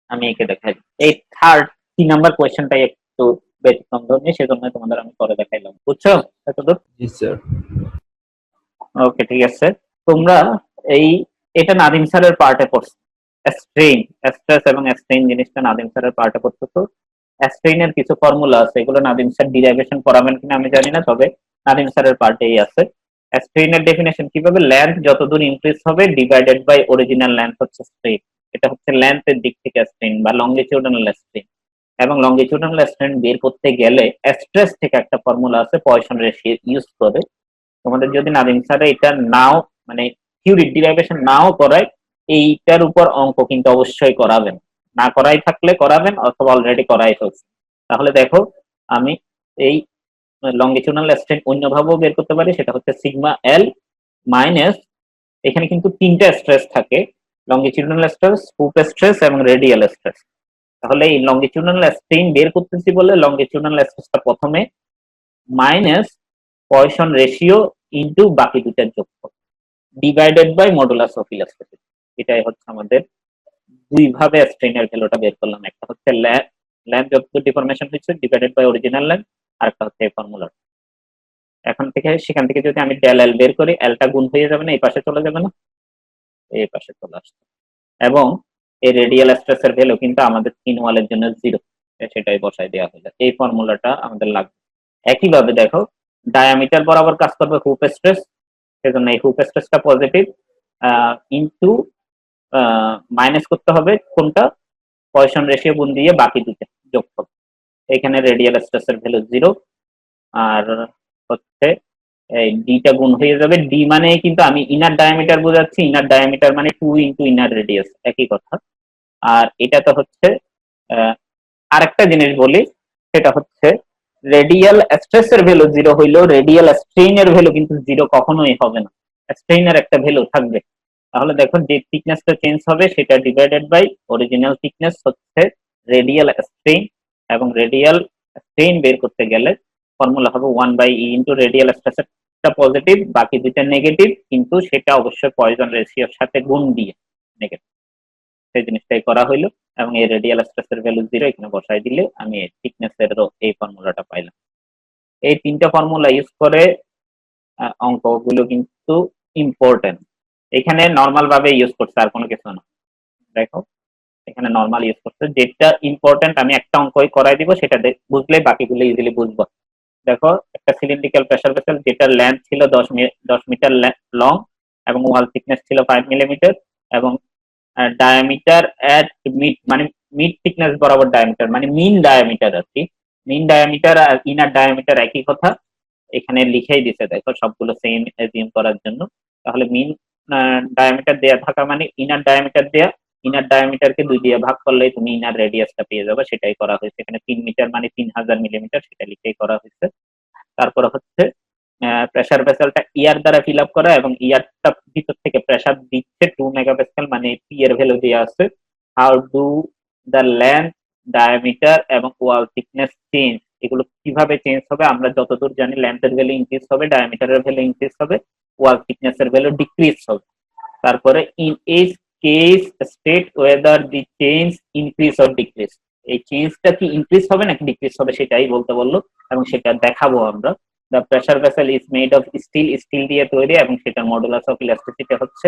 আমি এঁকে দেখাই দেবো। এই 3 নাম্বার কোয়েশ্চেনটাই একটু ব্যতিক্রম ধর্মী, সেজন্য তোমাদের আমি করে দেখাইলাম। বুঝছো এতদূর? জি স্যার। ওকে, ঠিক আছে। তোমরা এটা নাদিম স্যারের পার্টে পড়ছো, স্ট্রেইন, স্ট্রেস এবং স্ট্রেইন জিনিসটা নাদিম স্যারের পার্টে পড়ছো। তো স্ট্রেইনের কিছু ফর্মুলা আছে, এগুলো নাদিম স্যার ডিরাইভেশন করাবেন কিনা আমি জানি না, তবে নাদিম স্যারের পার্টেই আছে। স্ট্রেইনের ডেফিনেশন কিভাবে, লেন্থ যতদূর ইনক্রিজ হবে ডিভাইডেড বাই অরিজিনাল লেন্থ হচ্ছে স্ট্রেইন। এটা হচ্ছে লেন্থের দিক থেকে স্ট্রেইন বা লংগিটিউডানাল স্ট্রেইন। এবং লংগিটিউডানাল স্ট্রেইন বের করতে গেলে স্ট্রেস থেকে একটা ফর্মুলা আছে পয়সন রেশিও ইউজ করে। তোমাদের যদি নাদিম স্যার এটা নাও মানে থিওরি ডিরাইভেশন নাও করায়, এইটার উপর অঙ্ক কিন্তু অবশ্যই করাবেন, না করাই থাকলে করাবেন অথবা অলরেডি করাই ফেলছে। তাহলে দেখো আমি এই লংগিটিউডানাল স্ট্রেন অন্যভাবেও বের করতে পারি, সেটা হচ্ছে সিগমা এল মাইনাস, এখানে কিন্তু 3টা স্ট্রেস থাকে, লংগিটিউডানাল স্ট্রেস, হুপ স্ট্রেস এবং রেডিয়াল স্ট্রেস। তাহলে এই লংগিটিউডানাল স্ট্রেন বের করতেছি বলে লংগিটিউডানাল স্ট্রেসটা প্রথমে মাইনাস পয়সন রেশিও ইনটু বাকি দুটার যোগফল divided by modulus of elasticity. এটাই হচ্ছে আমাদের দুই ভাবে স্ট্রেনের ভ্যালুটা বের করলাম। একটা হচ্ছে ল্যাম্প যতটুকু ডিফরমেশন হচ্ছে ডিভাইডেড বাই অরিজিনাল ল্যাম্প, আর একটা হচ্ছে এই ফর্মুলা। সেখান থেকে যদি আমি ডেল এল বের করি, এলটা গুণ হয়ে যাবে না, এই পাশে চলে যাবে না, এই পাশে চলে আসবে। এবং এই রেডিয়াল স্ট্রেসের ভ্যালু কিন্তু আমাদের 3 ওয়ালের জন্য 0, সেটাই বসাই দেওয়া হলো। এই ফর্মুলাটা আমাদের লাগবে। একইভাবে দেখো ডায়ামিটার বরাবর কাজ করবে হুপ স্ট্রেস, সেজন্য এই হুপ স্ট্রেসটা পজিটিভ ইনটু মাইনাস করতে হবে কোনটা, পয়সন রেশিও গুণ দিয়ে বাকি দুটো যোগফল। এখানে রেডিয়াল স্ট্রেসের ভ্যালু 0, আর হচ্ছে এই ডিটা গুণ হয়ে যাবে। ডি মানে কিন্তু আমি ইনার ডায়ামিটার বোঝাচ্ছি, ইনার ডায়ামিটার মানে 2 ইনটু ইনার রেডিয়াস, একই কথা। আর এটা তো হচ্ছে আরেকটা জিনিস বলি, সেটা হচ্ছে রেডিয়াল স্ট্রেসের ভ্যালু 0 হইলেও রেডিয়াল স্ট্রেইনের ভ্যালু কিন্তু 0 কখনোই হবে না, স্ট্রেইনের একটা ভ্যালু থাকবে। তাহলে দেখো যে থিকনেসটা চেঞ্জ হবে সেটা ডিভাইডেড বাই অরিজিনাল থিকনেস হচ্ছে রেডিয়াল স্ট্রেইন, এবং রেডিয়াল স্ট্রেইন বের করতে গেলে ফর্মুলা হবে 1/e ইনটু রেডিয়াল স্ট্রেসটা পজিটিভ, বাকি দুইটা নেগেটিভ, কিন্তু সেটা অবশ্যই পয়সন রেশিওর সাথে গুণ দিয়ে নেগেটিভ। সেই জিনিসটাই করা হইলো, এবং এই রেডিয়াল স্ট্রেসের ভ্যালু 0 এখানে বসাই দিলে আমি থিকনেসেরও এই ফর্মুলাটা পাইলাম। এই 3টা ফর্মুলা ইউজ করে অঙ্কগুলো কিন্তু ইম্পর্টেন্ট। এখানে নর্মাল ভাবে ইউজ করছে, আর কোনো কিছু না। দেখো এখানে নর্মাল ইউজ করছে, যেটা ইম্পর্টেন্ট আমি একটা অঙ্কই করাই দিব, সেটা বুঝলে বাকিগুলো ইজিলি বুঝবো। দেখো একটা সিলিন্ড্রিক্যাল প্রেসার ভেসেল যেটার লেন্থ ছিল 10 মিটার লং এবং ওয়াল থিকনেস ছিল 5 মিলিমিটার, এবং ডায়ামিটার এট মিড মানে মিড থিকনেস বরাবর ডায়ামিটার মানে মিন ডায়ামিটার আর কি, মিন ডায়ামিটার আর ইনার ডায়ামিটার একই কথা, এখানে লিখেই দিছে দেখো সবগুলো সেম এজিউম করার জন্য। তাহলে মিন ডায়ামিটার দেয়া থাকা মানে ইনার ডায়ামিটার দেয়া, ইনার ডায়ামিটারকে 2 দিয়ে ভাগ করলেই তুমি ইনার রেডিয়াসটা পেয়ে যাবে, সেটাই করা হয়েছে। এখানে 3 মিটার মানে 3000 মিলিমিটার, সেটা লিখেই করা হয়েছে। তারপর হচ্ছে প্রেসার ভেসেলটা ইয়ার দ্বারা ফিল আপ করা, এবং ইয়ারটা ভিতর থেকে প্রেসার দিচ্ছে 2 মেগাপ্যাসকেল, মানে পি এর ভ্যালু দেওয়া আছে। How do the length, diameter এবং ওয়াল থিকনেস চেঞ্জ, এগুলো কিভাবে চেঞ্জ হবে? আমরা যতদূর জানি লেন্থের ভ্যালু ইনক্রিজ হবে, ডায়ামিটারের ভ্যালু ইনক্রিজ হবে, ওয়াল থিকনেসের ভ্যালু ডিক্রিজ হবে। তারপরে in each case state whether the change increase or decrease, এই চেঞ্জটা কি ইনক্রিজ হবে নাকি ডিক্রিজ হবে সেটাই বলতে বললো, এবং সেটা দেখাবো আমরা। The pressure vessel is made of steel দিয়ে তৈরি এবং সেটার মডুলাস অফ ইলাস্টিসিটি হচ্ছে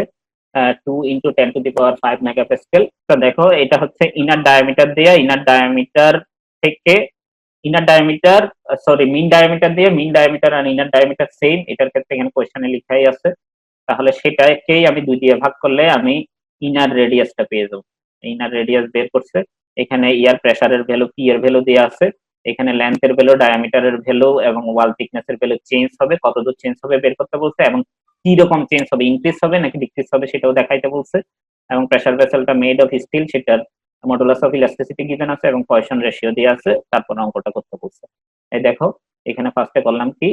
2 × 10⁵ মেগাপ্যাসকেল। তো দেখো এটা হচ্ছে ইনার ডায়ামিটার দিয়ে, ইনার ডায়ামিটার মিন ডায়ামিটার দিয়ে, মিন ডায়ামিটার আর ইনার ডায়ামিটার সেম, এটার ক্ষেত্রে এখানে কোয়েশ্চেনে লেখাই আছে। তাহলে সেটাকেই আমি 2 দিয়ে ভাগ করলে আমি ইনার রেডিয়াসটা পেয়ে যাবো। ইনার রেডিয়াস বের করছে, এখানে ইয়ার প্রেসারের ভ্যালু, পি এর ভ্যালু দেওয়া আছে, এখানে লেন্থের ভ্যালু, ডায়ামিটারের ভ্যালু এবং ওয়াল থিকনেসের ভ্যালু চেঞ্জ হবে, কতদূর চেঞ্জ হবে বের করতে বলছে এবং কি রকম চেঞ্জ হবে, ইনক্রিজ হবে নাকি ডিক্রিজ হবে সেটাও দেখাইতে বলছে। এবং প্রেসার ভেসেলটা মেড অফ স্টিল, সেটার মডুলাস অফ ইলাস্টিসিটি গিভেন আছে এবং পয়সন রেশিও দেওয়া আছে, তারপর অঙ্কটা করতে বলছে। এই দেখো এখানে ফার্স্টে করলাম কি,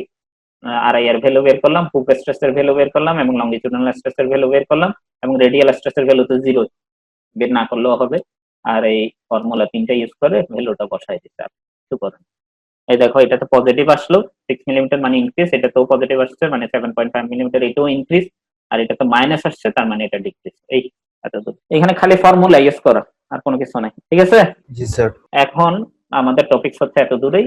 আরআই এর ভ্যালু বের করলাম, হুপ স্ট্রেসের ভ্যালু বের করলাম এবং লংজিটিউডাল স্ট্রেসের ভ্যালু বের করলাম এবং রেডিয়াল স্ট্রেসের ভ্যালু তো 0, বের না করলেও হবে। আর এই ফর্মুলা 3টা ইউজ করে ভ্যালুটা বসাই দিতে হবে, কিছু করেন। এই দেখো এটা তো পজিটিভ আসলো, 6 মিলিমিটার মানে ইনক্রিজ, এটা তো পজিটিভ আসছে মানে 7.5 মিলিমিটার, এটাও ইনক্রিজ, আর এটা তো মাইনাস আসছে তার মানে এটা ডিক্রিজ। এই এতদূর, এখানে খালি ফর্মুলা ইউজ করা আর কোনো কিছু নাই, ঠিক আছে। জি স্যার। এখন আমাদের টপিকস হচ্ছে এত দূরেই।